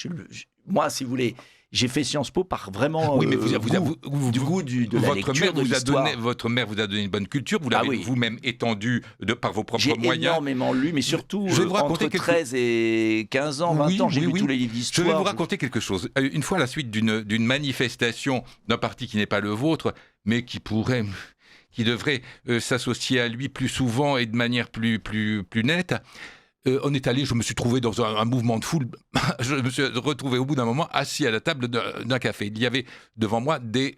moi, si vous voulez, j'ai fait Sciences Po par vraiment
Oui, mais
goût de la lecture, de l'histoire.
Votre mère vous a donné une bonne culture, vous l'avez vous-même étendue par vos propres moyens.
J'ai énormément lu, mais surtout
je vais vous raconter
entre 13 et 15 ans, 20 ans, j'ai lu tous les livres d'histoire.
Je vais vous raconter quelque chose. Une fois, à la suite d'une manifestation d'un parti qui n'est pas le vôtre, mais qui devrait s'associer à lui plus souvent et de manière plus nette, on est allé, je me suis trouvé dans un mouvement de foule, je me suis retrouvé au bout d'un moment assis à la table d'un café. Il y avait devant moi des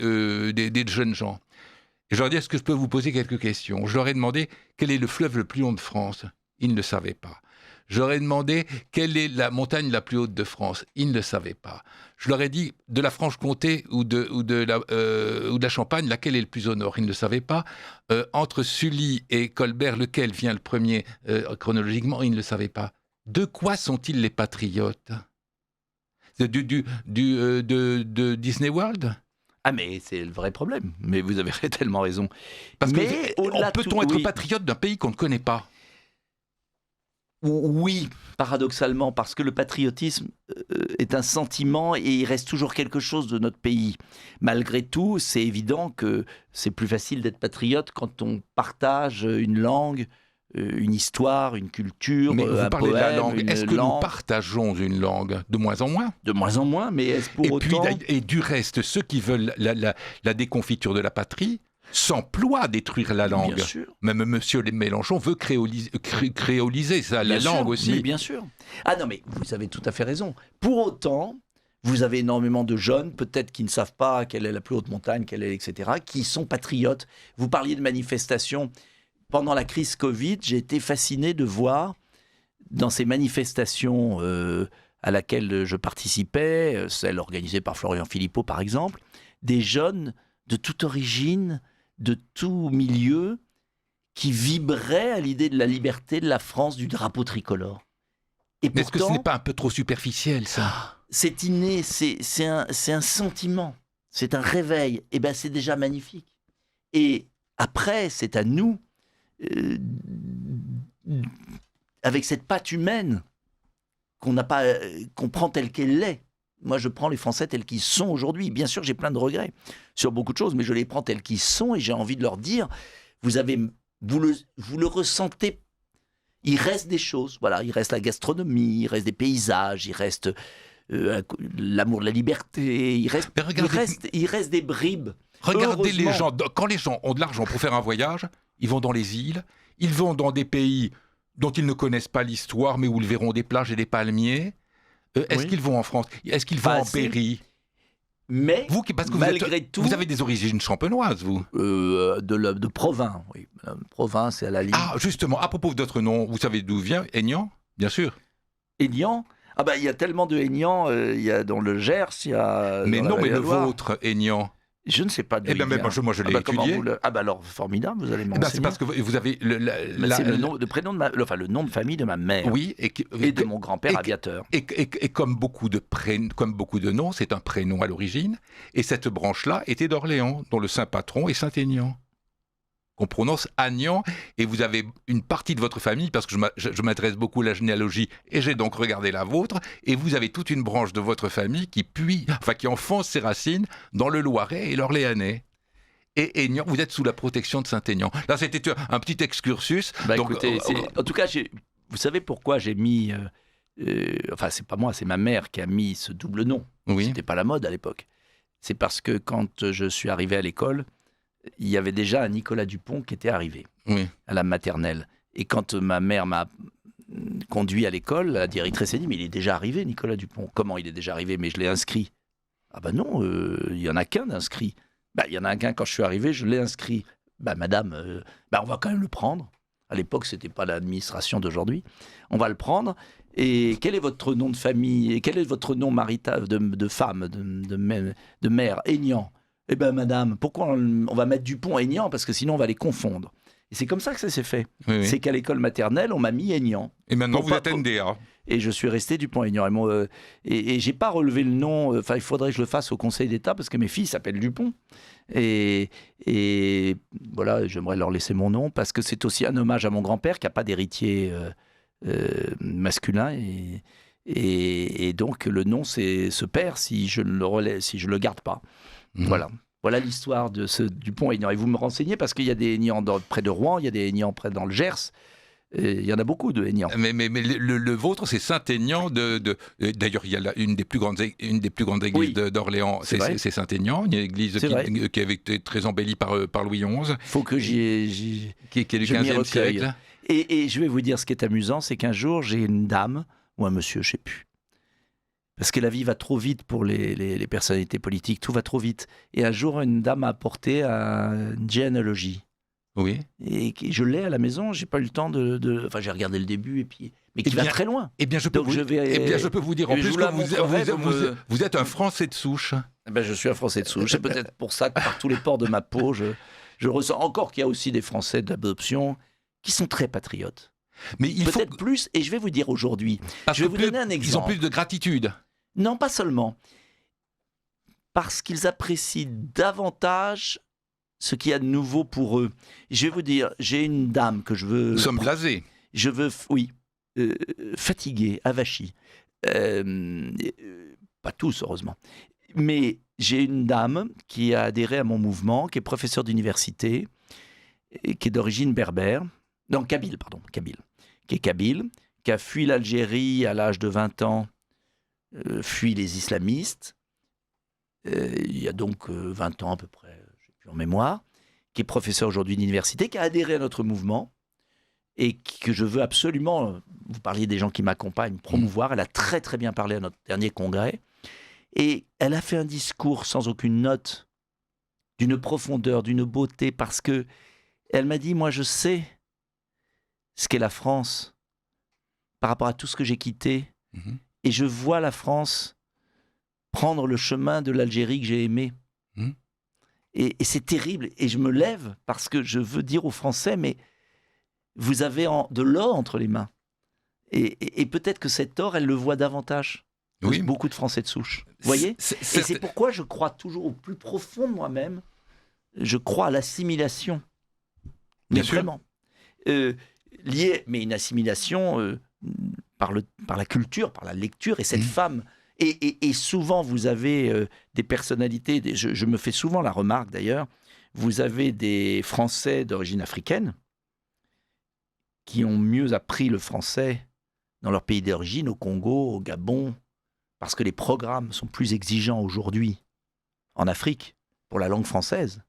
jeunes gens. Et je leur ai dit, est-ce que je peux vous poser quelques questions ? Je leur ai demandé, quel est le fleuve le plus long de France ? Ils ne le savaient pas. Je leur ai demandé, quelle est la montagne la plus haute de France ? Ils ne le savaient pas. Je leur ai dit, de la Franche-Comté ou de la Champagne, laquelle est le plus au nord ? Ils ne le savaient pas. Entre Sully et Colbert, lequel vient le premier chronologiquement ? Ils ne le savaient pas. De quoi sont-ils les patriotes ? De Disney World ?
Ah, mais c'est le vrai problème. Mais vous avez tellement raison.
Parce
mais
que peut-on être patriote d'un pays qu'on ne connaît pas ?
Oui, paradoxalement, parce que le patriotisme est un sentiment et il reste toujours quelque chose de notre pays. Malgré tout, c'est évident que c'est plus facile d'être patriote quand on partage une langue, une histoire, une culture,
mais vous
un
parlez
poème,
de la langue. Est-ce que
langue.
nous partageons une langue ? De moins en moins.
De moins en moins, mais est-ce pour autant...
Et du reste, ceux qui veulent la déconfiture de la patrie s'emploie à détruire la langue.
Bien sûr.
Même M. Mélenchon veut créoliser ça, la langue aussi.
Mais bien sûr. Ah non, mais vous avez tout à fait raison. Pour autant, vous avez énormément de jeunes, peut-être qui ne savent pas quelle est la plus haute montagne, etc., qui sont patriotes. Vous parliez de manifestations. Pendant la crise Covid, j'ai été fasciné de voir dans ces manifestations à laquelle je participais, celle organisée par Florian Philippot par exemple, des jeunes de toute origine, de tout milieu, qui vibraient à l'idée de la liberté de la France, du drapeau tricolore. Et pourtant,
est-ce que ce n'est pas un peu trop superficiel, ça ?
C'est inné, c'est un sentiment, c'est un réveil. Et bien, c'est déjà magnifique. Et après, c'est à nous, avec cette patte humaine qu'on prend telle qu'elle est. Moi, je prends les Français tels qu'ils sont aujourd'hui. Bien sûr, j'ai plein de regrets sur beaucoup de choses, mais je les prends tels qu'ils sont et j'ai envie de leur dire, vous le ressentez. Il reste des choses, voilà. Il reste la gastronomie, il reste des paysages, il reste l'amour de la liberté, il reste des bribes.
Regardez les gens. Quand les gens ont de l'argent pour faire un voyage, ils vont dans les îles, ils vont dans des pays dont ils ne connaissent pas l'histoire, mais où ils verront des plages et des palmiers. Est-ce qu'ils vont en France ? Est-ce qu'ils vont en Berry ?
Mais
parce que
malgré tout,
vous avez des origines champenoises, vous.
De Provins, oui. Provins, c'est à la limite.
Ah, justement, à propos de votre nom, vous savez d'où vient Aignan ? Bien sûr.
Aignan ? Ah bah il y a tellement de Aignan, il y a dans le Gers, il y a.
Mais non, mais le vôtre, Aignan.
Je ne sais pas d'où il vient.
Moi, je l'ai étudié.
Alors, formidable, vous allez m'enseigner.
C'est parce que vous avez...
c'est le nom de famille de ma mère.
Oui.
Et de mon grand-père aviateur.
Et comme beaucoup de noms, c'est un prénom à l'origine. Et cette branche-là était d'Orléans, dont le saint patron est Saint-Aignan, qu'on prononce Agnan, et vous avez une partie de votre famille, parce que je m'intéresse beaucoup à la généalogie, et j'ai donc regardé la vôtre, et vous avez toute une branche de votre famille qui enfonce ses racines dans le Loiret et l'Orléanais. Et Aignan, vous êtes sous la protection de Saint-Aignan. Là, c'était un petit excursus.
Écoutez, en tout cas, vous savez pourquoi j'ai mis... c'est pas moi, c'est ma mère qui a mis ce double nom.
Oui.
C'était pas la mode à l'époque. C'est parce que quand je suis arrivé à l'école, il y avait déjà un Nicolas Dupont qui était arrivé à la maternelle. Et quand ma mère m'a conduit à l'école, la directrice a dit « Mais il est déjà arrivé, Nicolas Dupont. » Comment il est déjà arrivé ? Mais je l'ai inscrit. Ah ben non, il y en a qu'un d'inscrit. Il y en a qu'un quand je suis arrivé, je l'ai inscrit. Madame, on va quand même le prendre. À l'époque, ce n'était pas l'administration d'aujourd'hui. On va le prendre. Et quel est votre nom de famille ? Et quel est votre nom marital de femme, de mère ? Aignan. Eh bien, madame, pourquoi on va mettre Dupont Aignan ? Parce que sinon, on va les confondre. Et c'est comme ça que ça s'est fait.
Oui, oui.
C'est qu'à l'école maternelle, on m'a mis Aignan.
Et maintenant,
Pour
vous
pas-
êtes NDA.
Et je suis resté Dupont-Aignan. Et j'ai pas relevé le nom. Enfin, il faudrait que je le fasse au Conseil d'État parce que mes filles s'appellent Dupont. Et voilà, j'aimerais leur laisser mon nom parce que c'est aussi un hommage à mon grand-père qui n'a pas d'héritier masculin. Et donc, le nom se perd si je ne le garde pas. Voilà. Voilà l'histoire de ce Dupont-Aignan. Et vous me renseignez parce qu'il y a des Aignan près de Rouen, il y a des Aignan près dans le Gers. Il y en a beaucoup de Aignan.
Mais le vôtre, c'est Saint-Aignan. D'ailleurs, il y a une des plus grandes églises d'Orléans, c'est Saint-Aignan, une église qui avait été très embellie par Louis XI.
Il faut que qui
est du XVe siècle.
Et je vais vous dire, ce qui est amusant, c'est qu'un jour, j'ai une dame, ou un monsieur, je ne sais plus. Parce que la vie va trop vite pour les personnalités politiques, tout va trop vite. Et un jour, une dame m'a apporté une généalogie.
Oui.
Et je l'ai à la maison, j'ai pas eu le temps Enfin, j'ai regardé le début, mais qui va très loin.
Eh bien, je peux vous dire en plus que vous êtes un Français de souche.
Ben, je suis un Français de souche. C'est peut-être pour ça que par tous les pores de ma peau, je ressens encore qu'il y a aussi des Français d'adoption qui sont très patriotes.
Mais il faut
peut-être plus, et je vais vous dire aujourd'hui, je vais vous donner un exemple.
Ils ont plus de gratitude.
Non, pas seulement. Parce qu'ils apprécient davantage ce qu'il y a de nouveau pour eux. Je vais vous dire, j'ai une dame que je veux...
Nous sommes blasés.
Je veux, oui, fatiguée, avachie. Pas tous, heureusement. Mais j'ai une dame qui a adhéré à mon mouvement, qui est professeure d'université, et qui est d'origine berbère. Non, kabyle, qui est kabyle, qui a fui l'Algérie à l'âge de 20 ans, fui les islamistes, il y a donc 20 ans à peu près, je n'ai plus en mémoire, qui est professeur aujourd'hui d'université, qui a adhéré à notre mouvement, et que je veux absolument, vous parliez des gens qui m'accompagnent, promouvoir. Elle a très très bien parlé à notre dernier congrès, et elle a fait un discours sans aucune note, d'une profondeur, d'une beauté, parce que elle m'a dit, moi je sais ce qu'est la France par rapport à tout ce que j'ai quitté. Et je vois la France prendre le chemin de l'Algérie que j'ai aimée. Et c'est terrible. Et je me lève parce que je veux dire aux Français, mais vous avez de l'or entre les mains. Et peut-être que cet or, elle le voit davantage. Oui. Beaucoup de Français de souche. Vous voyez ? Et c'est pourquoi je crois toujours au plus profond de moi-même. Je crois à l'assimilation. Mais vraiment. Mais une assimilation par la culture, par la lecture. Et cette femme, et souvent vous avez des personnalités, je me fais souvent la remarque d'ailleurs, vous avez des Français d'origine africaine qui ont mieux appris le français dans leur pays d'origine, au Congo, au Gabon, parce que les programmes sont plus exigeants aujourd'hui en Afrique pour la langue française,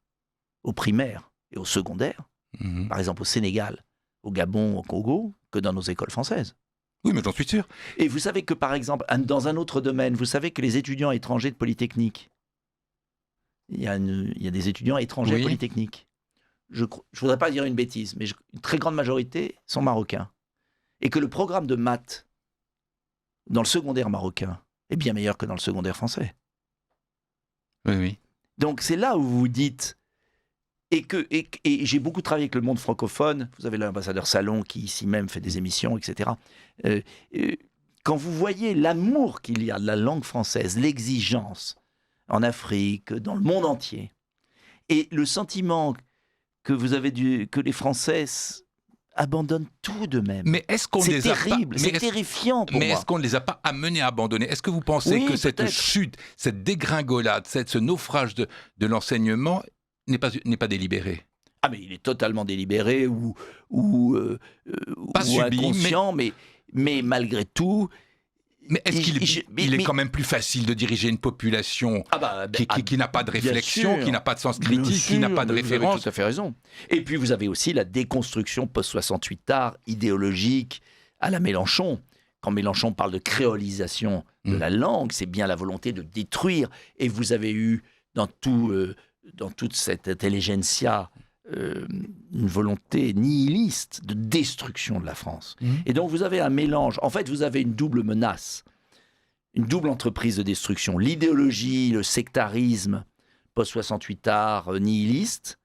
au primaire et au secondaire, par exemple au Sénégal, au Gabon, au Congo, que dans nos écoles françaises.
Oui, mais j'en suis sûr.
Et vous savez que, par exemple, dans un autre domaine, vous savez que les étudiants étrangers de Polytechnique, il y a des étudiants étrangers à Polytechnique. Je ne voudrais pas dire une bêtise, mais une très grande majorité sont marocains. Et que le programme de maths dans le secondaire marocain est bien meilleur que dans le secondaire français.
Oui, oui.
Donc c'est là où vous vous dites... Et j'ai beaucoup travaillé avec le monde francophone. Vous avez l'ambassadeur Salon qui ici même fait des émissions, etc. Quand vous voyez l'amour qu'il y a de la langue française, l'exigence en Afrique, dans le monde entier, et le sentiment que vous avez que les Français abandonnent tout de même.
Mais est-ce qu'on
c'est terrible, c'est terrifiant pour moi.
Mais est-ce qu'on ne les a pas amenés à abandonner ? Est-ce que vous pensez que cette chute, cette dégringolade, ce naufrage de l'enseignement n'est pas délibéré ?
Ah, mais il est totalement délibéré ou
subi,
inconscient, mais malgré tout...
Mais est-ce qu'il est quand même plus facile de diriger une population qui n'a pas de réflexion, qui n'a pas de sens critique, qui n'a pas de référence ?
Vous avez tout à fait raison. Et puis vous avez aussi la déconstruction post-68 art idéologique à la Mélenchon. Quand Mélenchon parle de créolisation de la langue, c'est bien la volonté de détruire. Et vous avez eu dans toute cette intelligentsia une volonté nihiliste de destruction de la France. Et donc vous avez un mélange. En fait, vous avez une double menace, une double entreprise de destruction. L'idéologie, le sectarisme, post-68 art, nihiliste,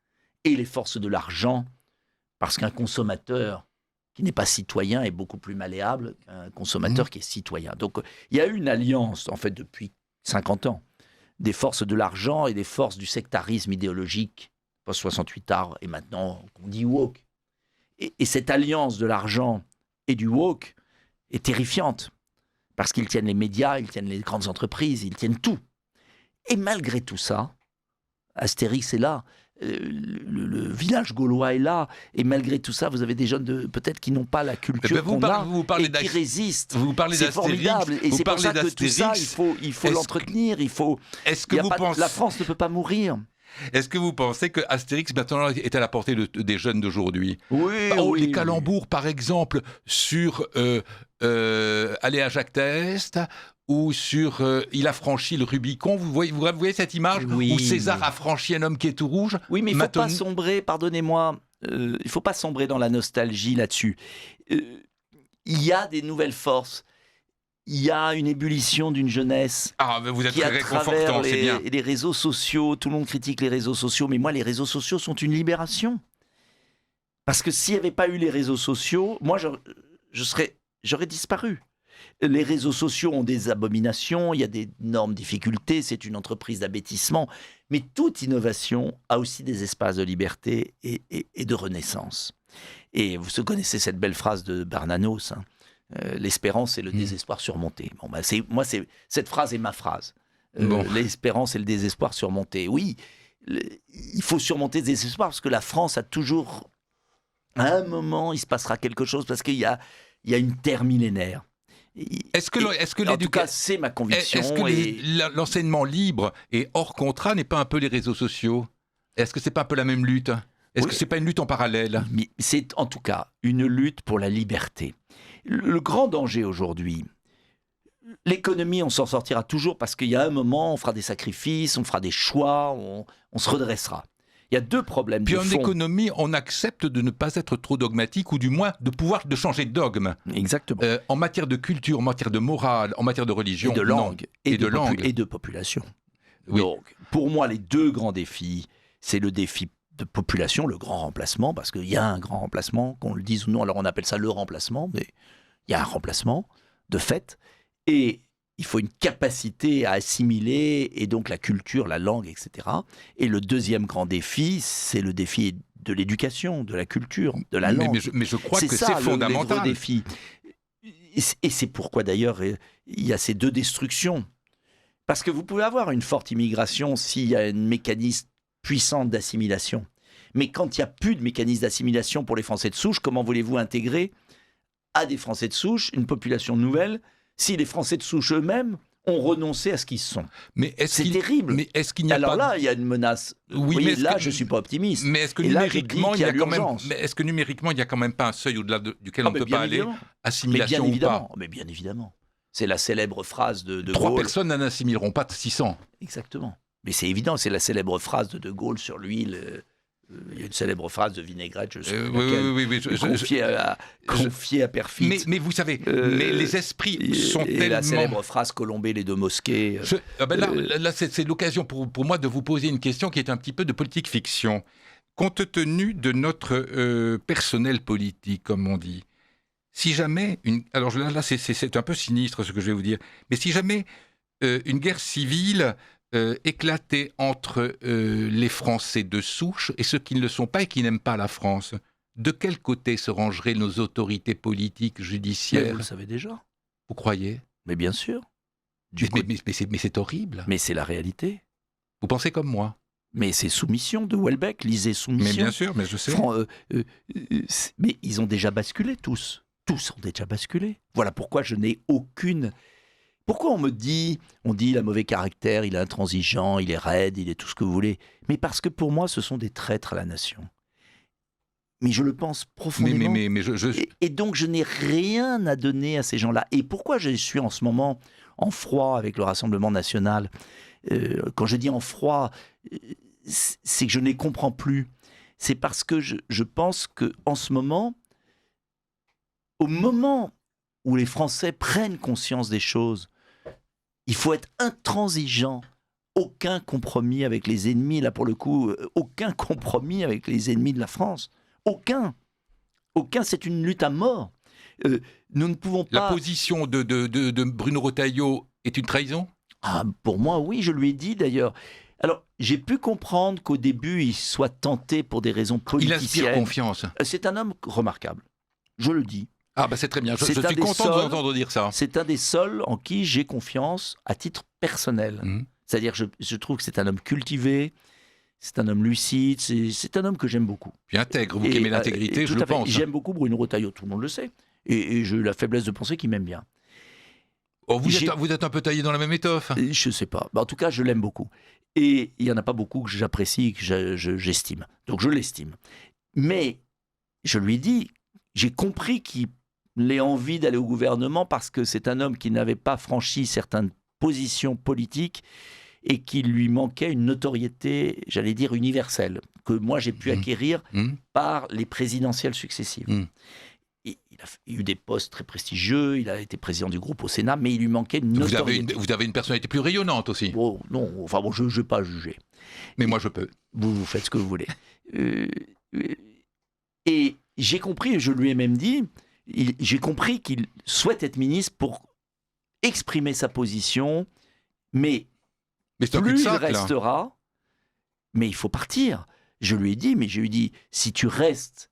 et les forces de l'argent, Parce qu'un consommateur qui n'est pas citoyen est beaucoup plus malléable qu'un consommateur qui est citoyen. Donc il y a eu une alliance, en fait, depuis 50 ans, des forces de l'argent et des forces du sectarisme idéologique, post-68 art, et maintenant qu'on dit woke. Et cette alliance de l'argent et du woke est terrifiante, parce qu'ils tiennent les médias, ils tiennent les grandes entreprises, ils tiennent tout. Et malgré tout ça, Astérix est là, le village gaulois est là, et malgré tout ça, vous avez des jeunes peut-être qui n'ont pas la culture qu'on a et qui résistent.
Vous parlez
c'est formidable, et c'est pour ça que tout ça, il faut l'entretenir. La France ne peut pas mourir.
Est-ce que vous pensez que Astérix maintenant est à la portée des jeunes d'aujourd'hui ?
Oui,
les calembours, par exemple, sur Aller à Jacques Test ou sur Il a franchi le Rubicon. Vous voyez cette image où César a franchi un homme qui est tout rouge ?
Oui, mais il ne faut pas sombrer, pardonnez-moi, il ne faut pas sombrer dans la nostalgie là-dessus. Il y a des nouvelles forces. Il y a une ébullition d'une jeunesse
vous êtes
qui,
très
à
réconfortant,
travers
c'est bien.
les réseaux sociaux, tout le monde critique les réseaux sociaux, mais moi, les réseaux sociaux sont une libération. Parce que s'il n'y avait pas eu les réseaux sociaux, moi, j'aurais disparu. Les réseaux sociaux ont des abominations, il y a d'énormes difficultés, c'est une entreprise d'abêtissement, mais toute innovation a aussi des espaces de liberté et de renaissance. Et vous connaissez cette belle phrase de Bernanos, hein. L'espérance et le désespoir surmonté. Cette phrase est ma phrase. L'espérance et le désespoir surmonté. Oui, il faut surmonter le désespoir parce que la France a toujours, à un moment, il se passera quelque chose parce qu'il y a une terre millénaire.
En
tout cas, c'est ma conviction.
Est-ce que l'enseignement libre et hors contrat n'est pas un peu les réseaux sociaux ? Est-ce que c'est pas un peu la même lutte ? Est-ce que c'est pas une lutte en parallèle ?
Mais c'est en tout cas une lutte pour la liberté. Le grand danger aujourd'hui, l'économie, on s'en sortira toujours parce qu'il y a un moment, on fera des sacrifices, on fera des choix, on se redressera. Il y a deux problèmes
de fond. Puis en économie, on accepte de ne pas être trop dogmatique ou du moins de changer de dogme.
Exactement.
En matière de culture, en matière de morale, en matière de religion.
Et de langue.
Et de
population.
Oui.
Donc, pour moi, les deux grands défis, c'est le défi de population, le grand remplacement, parce qu'il y a un grand remplacement, qu'on le dise ou non, alors on appelle ça le remplacement, mais il y a un remplacement de fait, et il faut une capacité à assimiler, et donc la culture, la langue, etc. Et le deuxième grand défi, c'est le défi de l'éducation, de la culture, de la langue.
Mais je crois que c'est fondamental.
C'est ça le défi. Et c'est pourquoi d'ailleurs il y a ces deux destructions. Parce que vous pouvez avoir une forte immigration s'il y a un mécanisme puissant d'assimilation. Mais quand il n'y a plus de mécanisme d'assimilation pour les Français de souche, comment voulez-vous intégrer à des Français de souche une population nouvelle si les Français de souche eux-mêmes ont renoncé à ce qu'ils sont ? C'est terrible.
Mais est-ce qu'il n'y a
Alors là, il y a une menace. Oui, mais là, je ne suis pas optimiste.
Mais est-ce que numériquement, il y a quand même pas un seuil au-delà duquel on ne peut pas aller ? Assimilation ou pas ?
Mais bien évidemment. C'est la célèbre phrase de Gaulle.
3 personnes n'assimileront pas 600.
Exactement. Mais c'est évident, c'est la célèbre phrase de Gaulle sur l'huile. Il y a une célèbre phrase de Vinaigrette, je sais confiée à Perfit.
Mais vous savez, les esprits sont tellement...
Et la célèbre phrase Colomber les deux mosquées.
Là, c'est l'occasion pour moi de vous poser une question qui est un petit peu de politique fiction. Compte tenu de notre personnel politique, comme on dit, si jamais... Alors là, c'est un peu sinistre ce que je vais vous dire, mais si jamais une guerre civile... éclater entre les Français de souche et ceux qui ne le sont pas et qui n'aiment pas la France. De quel côté se rangeraient nos autorités politiques, judiciaires ?
Mais vous le savez déjà.
Vous croyez ?
Mais bien sûr.
Mais c'est horrible.
Mais c'est la réalité.
Vous pensez comme moi ?
Mais c'est Soumission de Houellebecq, lisez Soumission.
Mais bien sûr, mais je sais.
Mais ils ont déjà basculé tous. Tous ont déjà basculé. Voilà pourquoi je n'ai aucune... Pourquoi on dit il a mauvais caractère, il est intransigeant, il est raide, il est tout ce que vous voulez. Mais parce que pour moi, ce sont des traîtres à la nation. Mais je le pense profondément. Et donc, je n'ai rien à donner à ces gens-là. Et pourquoi je suis en ce moment en froid avec le Rassemblement national ? Quand je dis en froid, c'est que je ne les comprends plus. C'est parce que je pense qu'en ce moment, au moment où les Français prennent conscience des choses, il faut être intransigeant. Aucun compromis avec les ennemis, là pour le coup, aucun compromis avec les ennemis de la France. Aucun. Aucun, c'est une lutte à mort. Nous ne pouvons pas...
La position de Bruno Retailleau est une trahison ?
Ah, pour moi, oui, je lui ai dit d'ailleurs. Alors, j'ai pu comprendre qu'au début, il soit tenté pour des raisons
Il inspire
politiciennes.
confiance.
C'est un homme remarquable, je le dis.
Ah c'est très bien, je
C'est un
suis
des
content de vous
seuls-
entendre dire ça.
C'est un des seuls en qui j'ai confiance à titre personnel.
Mhm.
C'est-à-dire, je trouve que c'est un homme cultivé, c'est un homme lucide, c'est un homme que j'aime beaucoup.
Puis intègre, vous qui aimez l'intégrité, je
tout
le
à fait.
pense.
J'aime beaucoup Bruno Retailleau, tout le monde le sait. Et j'ai eu la faiblesse de penser qu'il m'aime bien.
Oh, vous êtes un peu taillé dans la même étoffe.
Je sais pas. En tout cas, je l'aime beaucoup. Et il y en a pas beaucoup que j'apprécie et que j'estime. Donc je l'estime. Mais je lui dis, j'ai compris qu'il ait envie d'aller au gouvernement parce que c'est un homme qui n'avait pas franchi certaines positions politiques et qu'il lui manquait une notoriété, j'allais dire, universelle, que moi j'ai pu acquérir par les présidentielles successives. Il a eu des postes très prestigieux, il a été président du groupe au Sénat, mais il lui manquait une notoriété.
Vous avez une personnalité plus rayonnante aussi.
Bon, non, enfin bon, je ne vais pas juger.
Mais moi, je peux.
Vous faites ce que vous voulez. Et j'ai compris, je lui ai même dit, j'ai compris qu'il souhaite être ministre pour exprimer sa position, mais
c'est un
plus il
cul-de-sac, là.
restera, mais il faut partir. Je lui ai dit, si tu restes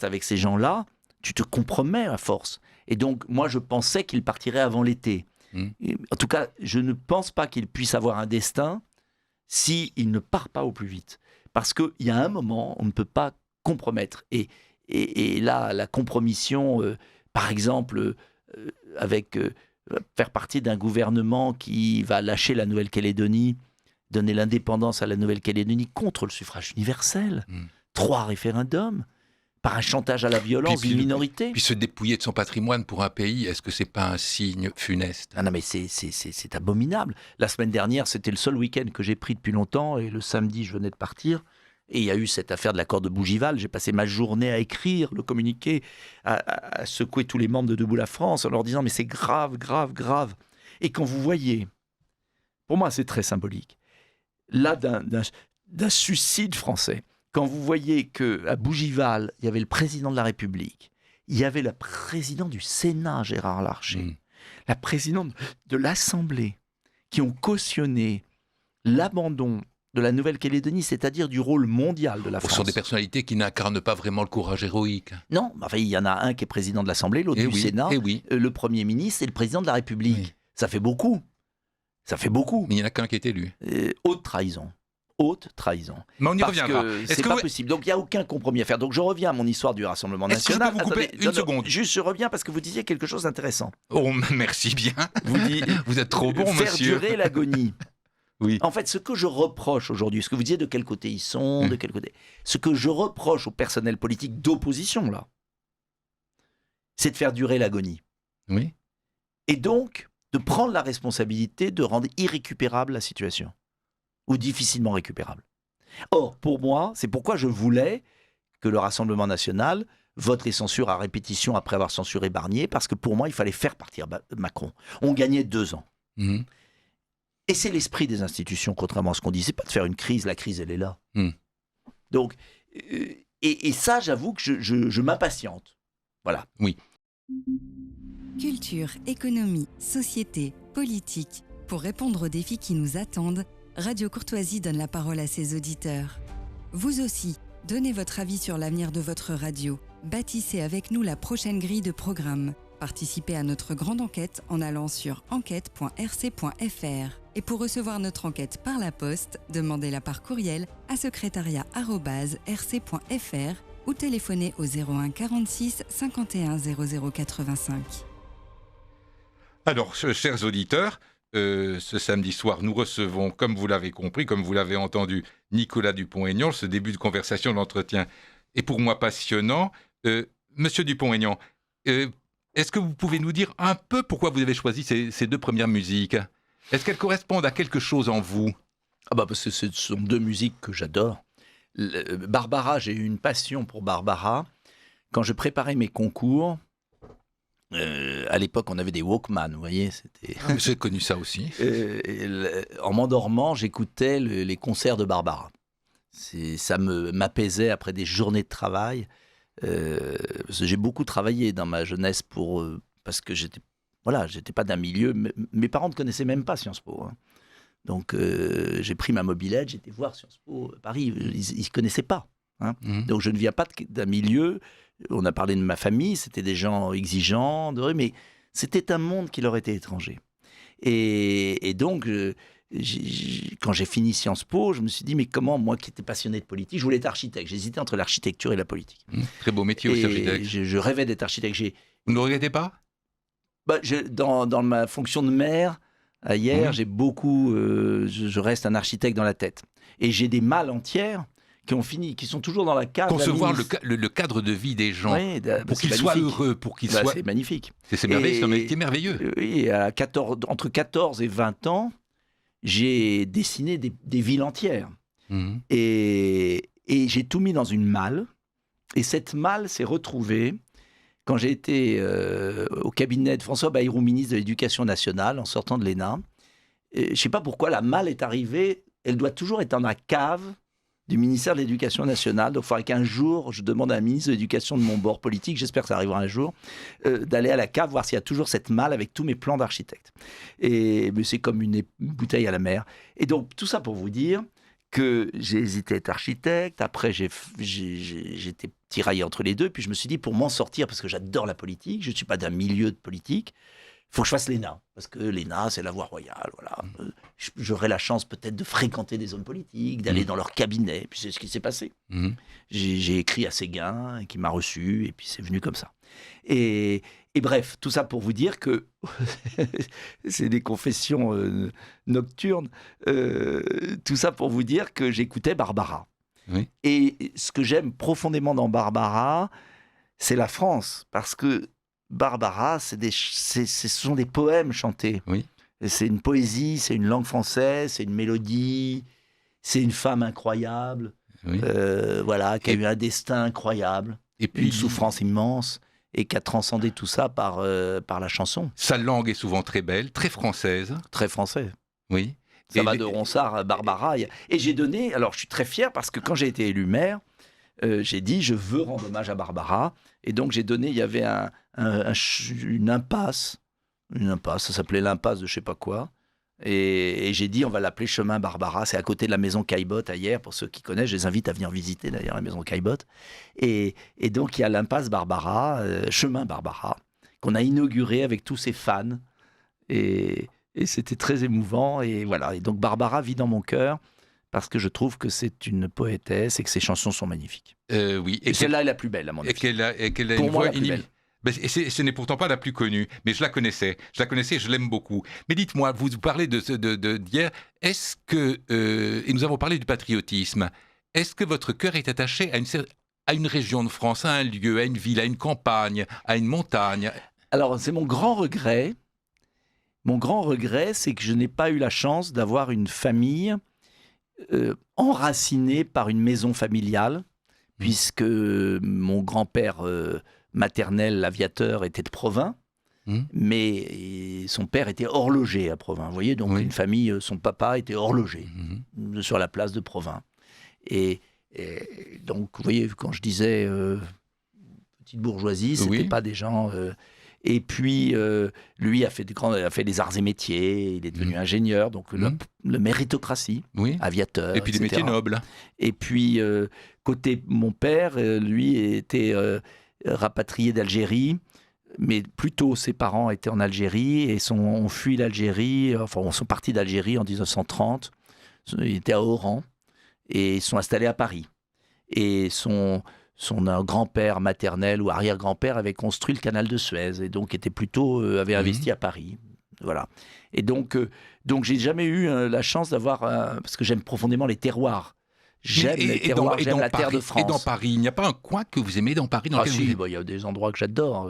avec ces gens-là, tu te compromets à force. Et donc, moi, je pensais qu'il partirait avant l'été. En tout cas, je ne pense pas qu'il puisse avoir un destin s'il ne part pas au plus vite. Parce qu'il y a un moment, on ne peut pas compromettre. Et là, la compromission, par exemple, faire partie d'un gouvernement qui va lâcher la Nouvelle-Calédonie, donner l'indépendance à la Nouvelle-Calédonie contre le suffrage universel, 3 référendums, par un chantage à la violence d'une minorité.
Puis se dépouiller de son patrimoine pour un pays, est-ce que c'est pas un signe funeste ?
Ah non, mais c'est abominable. La semaine dernière, c'était le seul week-end que j'ai pris depuis longtemps, et le samedi, je venais de partir. Et il y a eu cette affaire de l'accord de Bougival. J'ai passé ma journée à écrire le communiqué, à secouer tous les membres de Debout la France en leur disant « mais c'est grave, grave, grave ». Et quand vous voyez, pour moi c'est très symbolique, là d'un suicide français, quand vous voyez qu'à Bougival, il y avait le président de la République, il y avait le président du Sénat, Gérard Larcher, la présidente de l'Assemblée, qui ont cautionné l'abandon de la Nouvelle-Calédonie, c'est-à-dire du rôle mondial de la France.
Ce sont des personnalités qui n'incarnent pas vraiment le courage héroïque.
Non, enfin, il y en a un qui est président de l'Assemblée, l'autre du Sénat, le Premier ministre et le président de la République. Oui. Ça fait beaucoup. Ça fait beaucoup.
Mais il n'y en a qu'un qui est élu.
Haute trahison. Haute trahison.
Mais on y reviendra.
C'est pas possible. Donc il n'y a aucun compromis à faire. Donc je reviens à mon histoire du Rassemblement national.
Est-ce que je peux vous couper une seconde ?
Juste, je reviens parce que vous disiez quelque chose d'intéressant.
Oh, merci bien. Vous êtes trop bon, monsieur.
Faire durer l'agonie.
Oui.
En fait, ce que je reproche aujourd'hui, ce que vous disiez de quel côté ils sont, de quel côté, ce que je reproche au personnel politique d'opposition, là, c'est de faire durer l'agonie.
Oui.
Et donc, de prendre la responsabilité de rendre irrécupérable la situation, ou difficilement récupérable. Or, pour moi, c'est pourquoi je voulais que le Rassemblement national vote les censures à répétition après avoir censuré Barnier, parce que pour moi, il fallait faire partir Macron. On gagnait 2 ans. Et c'est l'esprit des institutions, contrairement à ce qu'on dit. C'est pas de faire une crise, la crise, elle est là. Donc, et ça, j'avoue que je m'impatiente. Voilà.
Oui.
Culture, économie, société, politique. Pour répondre aux défis qui nous attendent, Radio Courtoisie donne la parole à ses auditeurs. Vous aussi, donnez votre avis sur l'avenir de votre radio. Bâtissez avec nous la prochaine grille de programme. Participez à notre grande enquête en allant sur enquête.rc.fr. Et pour recevoir notre enquête par la poste, demandez-la par courriel à secrétariat@rc.fr ou téléphonez au 01 46 51 00 85.
Alors, chers auditeurs, ce samedi soir, nous recevons, comme vous l'avez compris, comme vous l'avez entendu, Nicolas Dupont-Aignan. Ce début de conversation, d'entretien est pour moi passionnant. Monsieur Dupont-Aignan, est-ce que vous pouvez nous dire un peu pourquoi vous avez choisi ces 2 premières musiques ? Est-ce qu'elles correspondent à quelque chose en vous ?
Parce que ce sont 2 musiques que j'adore. Barbara, j'ai eu une passion pour Barbara. Quand je préparais mes concours, à l'époque, on avait des Walkman, vous voyez.
J'ai connu ça aussi.
En m'endormant, j'écoutais les concerts de Barbara. Ça m'apaisait après des journées de travail. J'ai beaucoup travaillé dans ma jeunesse parce que j'étais pas d'un milieu. Mes parents ne connaissaient même pas Sciences Po. Hein. Donc j'ai pris ma mobilette, j'étais voir Sciences Po à Paris. Ils ne connaissaient pas. Hein. Donc je ne viens pas d'un milieu. On a parlé de ma famille, c'était des gens exigeants, mais c'était un monde qui leur était étranger. Et donc, quand j'ai fini Sciences Po, je me suis dit, mais comment, moi qui étais passionné de politique, je voulais être architecte. J'hésitais entre l'architecture et la politique.
Très beau métier aussi, architecte.
Je rêvais d'être architecte.
Vous ne regrettez pas ?
Dans ma fonction de maire, hier, j'ai beaucoup... je reste un architecte dans la tête. Et j'ai des mâles entières qui sont toujours dans la cave.
Concevoir le cadre de vie des gens, pour qu'ils soient heureux, pour qu'ils soient...
C'est magnifique.
C'est merveilleux, c'est un métier merveilleux.
Oui, entre 14 et 20 ans, j'ai dessiné des villes entières. Et j'ai tout mis dans une malle. Et cette malle s'est retrouvée quand j'ai été au cabinet de François Bayrou, ministre de l'Éducation nationale, en sortant de l'ENA. Je ne sais pas pourquoi la malle est arrivée. Elle doit toujours être dans la cave du ministère de l'Éducation nationale. Donc, il faudrait qu'un jour, je demande à un ministre de l'Éducation de mon bord politique, j'espère que ça arrivera un jour, d'aller à la cave, voir s'il y a toujours cette malle avec tous mes plans d'architecte. Mais c'est comme une bouteille à la mer. Et donc, tout ça pour vous dire que j'ai hésité à être architecte. Après, j'étais tiraillé entre les deux. Puis je me suis dit, pour m'en sortir, parce que j'adore la politique, je ne suis pas d'un milieu de politique, il faut que je fasse l'ENA, parce que l'ENA, c'est la voie royale. Voilà. J'aurai la chance peut-être de fréquenter des hommes politiques, d'aller dans leur cabinet, puis c'est ce qui s'est passé. J'ai écrit à Séguin, qui m'a reçu, et puis c'est venu comme ça. Et bref, tout ça pour vous dire que c'est des confessions nocturnes, tout ça pour vous dire que j'écoutais Barbara.
Oui.
Et ce que j'aime profondément dans Barbara, c'est la France, parce que Barbara, ce sont des poèmes chantés.
Oui.
C'est une poésie, c'est une langue française, c'est une mélodie, c'est une femme incroyable,
Oui.
Qui a eu un destin incroyable,
et puis,
une souffrance immense, et qui a transcendé tout ça par la chanson.
Sa langue est souvent très belle, très française.
Très français.
Oui.
Ça va de Ronsard à Barbara. Et j'ai donné, alors je suis très fier, parce que quand j'ai été élu maire, j'ai dit, je veux rendre hommage à Barbara. Et donc, j'ai donné, il y avait une impasse, ça s'appelait l'impasse de je sais pas quoi. Et j'ai dit, on va l'appeler chemin Barbara. C'est à côté de la maison Caillebotte, à Hyères. Pour ceux qui connaissent, je les invite à venir visiter d'ailleurs la maison Caillebotte. Et donc, il y a l'impasse Barbara, chemin Barbara, qu'on a inauguré avec tous ses fans. Et c'était très émouvant. Et voilà. Et donc, Barbara vit dans mon cœur, parce que je trouve que c'est une poétesse et que ses chansons sont magnifiques.
Oui.
Et celle-là est la plus belle, à mon avis.
Et qu'elle a
pour
une
moi,
voix
la plus belle.
Et ce n'est pourtant pas la plus connue, mais je la connaissais, je l'aime beaucoup. Mais dites-moi, vous parlez d'hier, est-ce que, et nous avons parlé du patriotisme, est-ce que votre cœur est attaché à une région de France, à un lieu, à une ville, à une campagne, à une montagne ?
Alors, c'est mon grand regret. Mon grand regret, c'est que je n'ai pas eu la chance d'avoir une famille enracinée par une maison familiale, puisque mon grand-père maternel, l'aviateur, était de Provins, mais son père était horloger à Provins. Vous voyez, donc une famille, son papa était horloger sur la place de Provins. Et donc, vous voyez, quand je disais petite bourgeoisie, c'était pas des gens... Et puis, lui a fait des arts et métiers, il est devenu ingénieur, donc le méritocratie, aviateur,
et puis des métiers nobles.
Et puis, côté mon père, lui était rapatrié d'Algérie, mais plutôt ses parents étaient en Algérie et ont fui l'Algérie, enfin, sont partis d'Algérie en 1930, ils étaient à Oran et ils sont installés à Paris. Et son grand-père maternel ou arrière-grand-père avait construit le canal de Suez et donc avait investi à Paris. Voilà. Et donc j'ai jamais eu la chance d'avoir parce que j'aime profondément les terroirs. J'aime les terroirs, j'aime la terre de France.
Et dans Paris, il n'y a pas un coin que vous aimez dans Paris
il y a des endroits que j'adore.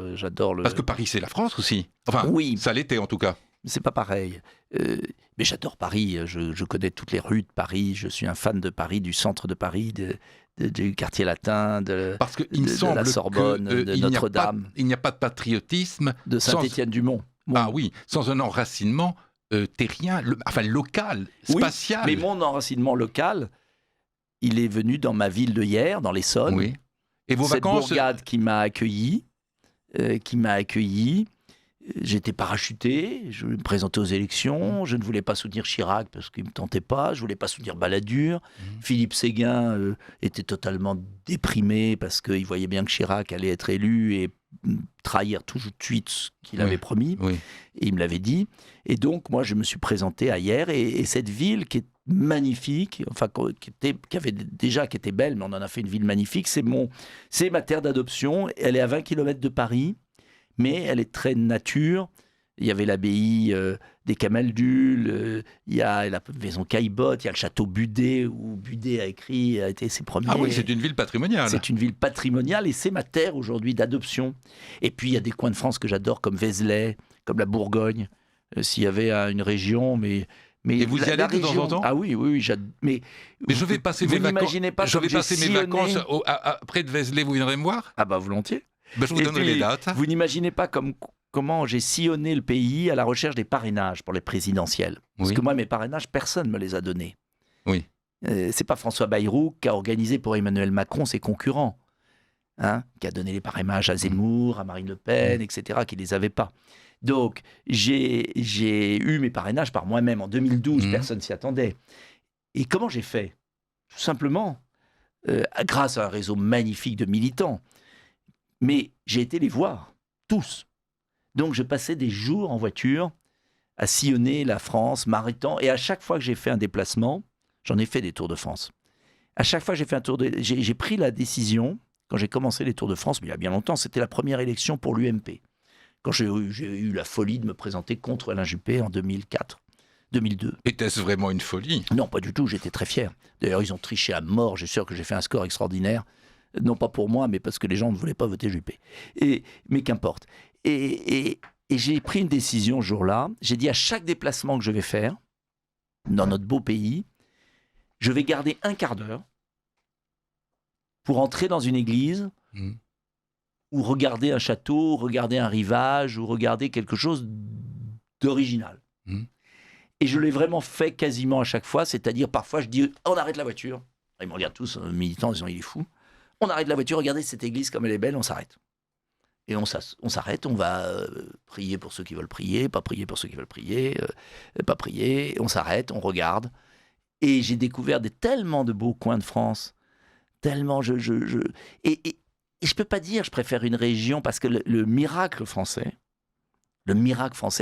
Parce que Paris, c'est la France aussi. Enfin, oui. Ça l'était en tout cas.
C'est pas pareil. Mais j'adore Paris. Je connais toutes les rues de Paris. Je suis un fan de Paris, du centre de Paris, du quartier latin, de la Sorbonne, de Notre-Dame.
Il n'y a pas de patriotisme.
De Saint-Étienne-du-Mont.
Ah oui, sans un enracinement terrien, local, spatial.
Oui, mais mon enracinement local, il est venu dans ma ville de Hyères, dans l'Essonne.
Oui. Et vos
cette
vacances
bourgade qui m'a accueilli. J'étais parachuté, je me présentais aux élections, je ne voulais pas soutenir Chirac parce qu'il ne me tentait pas, je ne voulais pas soutenir Balladur. Philippe Séguin était totalement déprimé parce qu'il voyait bien que Chirac allait être élu et trahir tout de suite ce qu'il avait promis. Et il me l'avait dit. Et donc, moi, je me suis présenté à Hyères et cette ville qui est magnifique, enfin, qui était belle, mais on en a fait une ville magnifique, c'est ma terre d'adoption. Elle est à 20 km de Paris. Mais elle est très nature. Il y avait l'abbaye des Camaldules, il y a la maison Caillebotte, il y a le château Budet, où Budet a été ses premiers...
Ah oui, c'est une ville patrimoniale.
C'est une ville patrimoniale et c'est ma terre aujourd'hui d'adoption. Et puis il y a des coins de France que j'adore, comme Vézelay, comme la Bourgogne, s'il y avait une région, mais
et vous y allez de temps en temps ?
Ah oui, mais
je vais passer mes vacances près de Vézelay, vous viendrez me voir ?
Ah bah volontiers.
Je vous donnerai les dates.
Vous n'imaginez pas comment j'ai sillonné le pays à la recherche des parrainages pour les présidentielles. Parce que moi, mes parrainages, personne ne me les a donnés.
Oui.
C'est pas François Bayrou qui a organisé pour Emmanuel Macron ses concurrents, qui a donné les parrainages à Zemmour, à Marine Le Pen, etc., qui ne les avait pas. Donc, j'ai eu mes parrainages par moi-même en 2012, personne s'y attendait. Et comment j'ai fait ? Tout simplement, grâce à un réseau magnifique de militants. Mais j'ai été les voir, tous. Donc je passais des jours en voiture à sillonner la France, m'arrêtant. Et à chaque fois que j'ai fait un déplacement, j'en ai fait des Tours de France. À chaque fois que j'ai fait j'ai pris la décision, quand j'ai commencé les Tours de France, mais il y a bien longtemps, c'était la première élection pour l'UMP. Quand j'ai eu la folie de me présenter contre Alain Juppé en 2002.
Était-ce vraiment une folie ?
Non, pas du tout, j'étais très fier. D'ailleurs, ils ont triché à mort, j'ai sûr que j'ai fait un score extraordinaire. Non pas pour moi, mais parce que les gens ne voulaient pas voter Juppé. Mais qu'importe. Et j'ai pris une décision ce jour-là. J'ai dit à chaque déplacement que je vais faire dans notre beau pays, je vais garder un quart d'heure pour entrer dans une église ou regarder un château, regarder un rivage ou regarder quelque chose d'original. Et je l'ai vraiment fait quasiment à chaque fois. C'est-à-dire, parfois, je dis on arrête la voiture. Ils me regardent tous, militants, en disant il est fou. On arrête la voiture, regardez cette église comme elle est belle, on s'arrête. Et on s'arrête, on va prier pour ceux qui veulent prier, pas prier pour ceux qui veulent prier, pas prier, on s'arrête, on regarde. Et j'ai découvert tellement de beaux coins de France, tellement Et je peux pas dire je préfère une région, parce que le miracle français,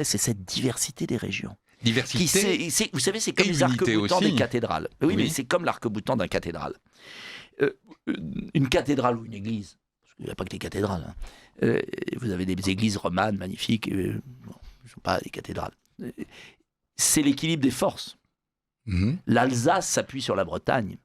c'est cette diversité des régions.
Diversité.
Vous savez, c'est comme les arcs-boutants des cathédrales. Oui, mais c'est comme l'arc-boutant d'un cathédrale. Une cathédrale ou une église, parce qu'il n'y a pas que des cathédrales. Vous avez des églises romanes magnifiques, ne sont pas des cathédrales. C'est l'équilibre des forces. L'Alsace s'appuie sur la Bretagne.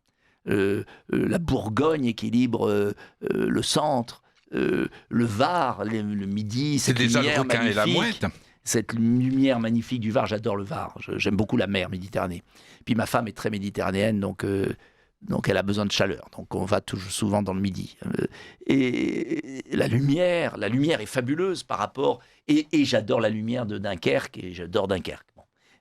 La Bourgogne équilibre le centre. Le Var, le Midi,
c'est déjà le requin et la mouette.
Cette lumière magnifique du Var, j'adore le Var. J'aime beaucoup la mer Méditerranée. Puis ma femme est très méditerranéenne, donc elle a besoin de chaleur. Donc on va toujours souvent dans le Midi. Et la lumière est fabuleuse par rapport... Et j'adore la lumière de Dunkerque, et j'adore Dunkerque.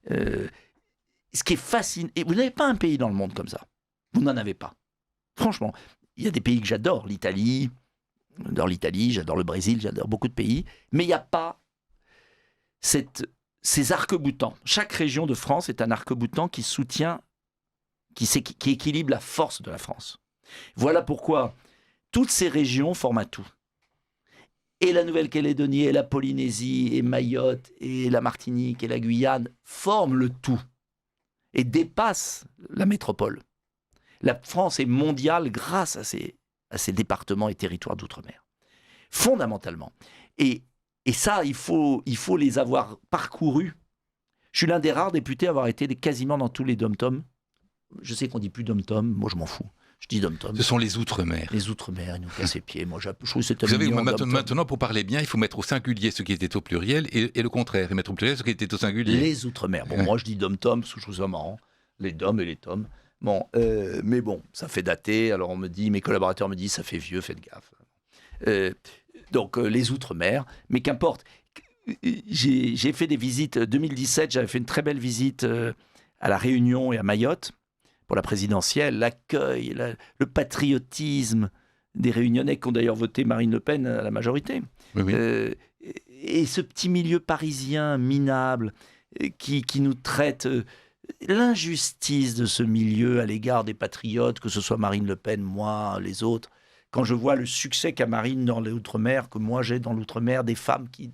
Ce qui est fascinant... Et vous n'avez pas un pays dans le monde comme ça. Vous n'en avez pas. Franchement, il y a des pays que j'adore. J'adore l'Italie, j'adore le Brésil, j'adore beaucoup de pays. Mais il n'y a pas ces arcs-boutants. Chaque région de France est un arc-boutant qui soutient, qui équilibre la force de la France. Voilà pourquoi toutes ces régions forment un tout. Et la Nouvelle-Calédonie, et la Polynésie, et Mayotte, et la Martinique, et la Guyane forment le tout et dépassent la métropole. La France est mondiale grâce à ces départements et territoires d'outre-mer. Fondamentalement. Et ça, il faut les avoir parcourus. Je suis l'un des rares députés à avoir été quasiment dans tous les dom-toms. Je sais qu'on dit plus dom-tom, moi je m'en fous. Je dis dom-tom.
Ce sont les Outre-mer.
Les Outre-mer, ils nous cassent les pieds. Moi, je trouve que c'est
Vous savez,
mignon,
maintenant, pour parler bien, il faut mettre au singulier ce qui était au pluriel et le contraire, et mettre au pluriel ce qui était au singulier.
Les Outre-mer. Bon, moi je dis dom-tom parce que je trouve ça marrant. Les dom et les toms. Bon, mais bon, ça fait dater. Alors mes collaborateurs me disent, ça fait vieux, faites gaffe. Donc les Outre-mer, mais qu'importe. J'ai fait des visites. 2017, j'avais fait une très belle visite à La Réunion et à Mayotte pour la présidentielle. L'accueil, le patriotisme, des Réunionnais qui ont d'ailleurs voté Marine Le Pen à la majorité.
Oui, oui.
Et ce petit milieu parisien minable qui nous traite... l'injustice de ce milieu à l'égard des patriotes, que ce soit Marine Le Pen, moi, les autres, quand je vois le succès qu'a Marine dans l'outre-mer, que moi j'ai dans l'outre-mer, des femmes qui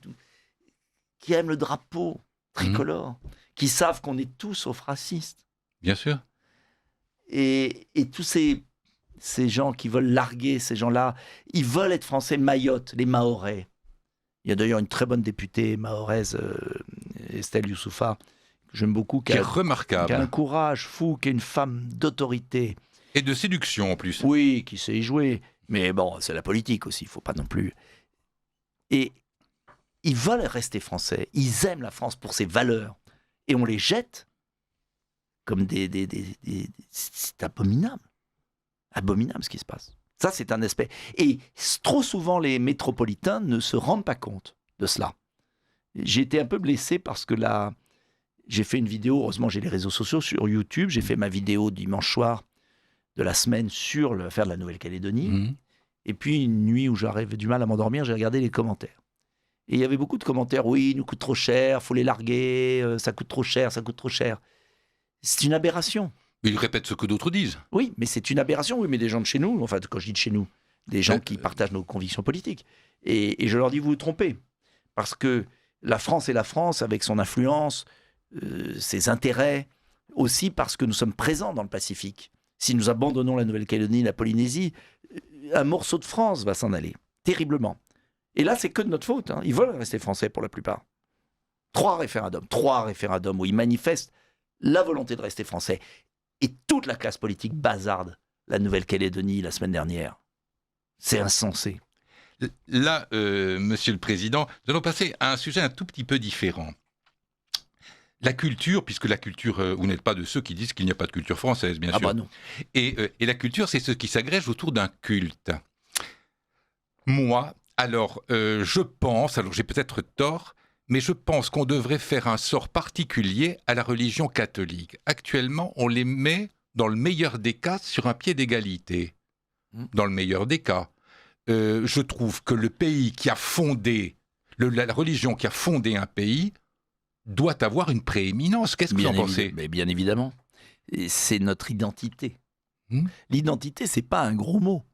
aiment le drapeau tricolore, qui savent qu'on est tous sauf racistes.
Bien sûr.
Et tous ces gens qui veulent larguer, ces gens-là, ils veulent être français. Mayotte, les Mahorais. Il y a d'ailleurs une très bonne députée mahoraise, Estelle Youssoufa, que j'aime beaucoup,
Qui est remarquable.
qui a un courage fou, qui est une femme d'autorité.
Et de séduction en plus.
Oui, qui sait y jouer. Mais bon, c'est la politique aussi, il ne faut pas non plus. Et ils veulent rester français. Ils aiment la France pour ses valeurs. Et on les jette comme c'est abominable. Abominable ce qui se passe. Ça, c'est un aspect. Et trop souvent, les métropolitains ne se rendent pas compte de cela. J'ai été un peu blessé parce que là, j'ai fait une vidéo, heureusement j'ai les réseaux sociaux, sur YouTube. J'ai fait ma vidéo dimanche soir de la semaine sur l'affaire de la Nouvelle-Calédonie.
Mmh.
Et puis, une nuit où j'avais du mal à m'endormir, j'ai regardé les commentaires. Et il y avait beaucoup de commentaires. Oui, il nous coûte trop cher, il faut les larguer, ça coûte trop cher, ça coûte trop cher. C'est une aberration.
Mais ils répètent ce que d'autres disent.
Oui, mais c'est une aberration. Oui, mais des gens de chez nous, enfin, quand je dis de chez nous, des gens qui partagent nos convictions politiques. Et je leur dis, vous vous trompez. Parce que la France est la France avec son influence, ses intérêts, aussi parce que nous sommes présents dans le Pacifique. Si nous abandonnons la Nouvelle-Calédonie, la Polynésie, un morceau de France va s'en aller, terriblement. Et là, c'est que de notre faute. Ils veulent rester français pour la plupart. 3 référendums où ils manifestent la volonté de rester français. Et toute la classe politique bazarde la Nouvelle-Calédonie la semaine dernière. C'est insensé.
Là, Monsieur le Président, nous allons passer à un sujet un tout petit peu différent. La culture, puisque la culture, vous n'êtes pas de ceux qui disent qu'il n'y a pas de culture française, bien sûr.
Ah bah non.
Et la culture, c'est ce qui s'agrège autour d'un culte. Moi, alors, je pense, alors j'ai peut-être tort, mais je pense qu'on devrait faire un sort particulier à la religion catholique. Actuellement, on les met, dans le meilleur des cas, sur un pied d'égalité. Dans le meilleur des cas. Je trouve que le pays qui a fondé, la religion qui a fondé un pays, doit avoir une prééminence. Qu'est-ce que vous en pensez ?
Mais bien évidemment. Et c'est notre identité. L'identité, c'est pas un gros mot.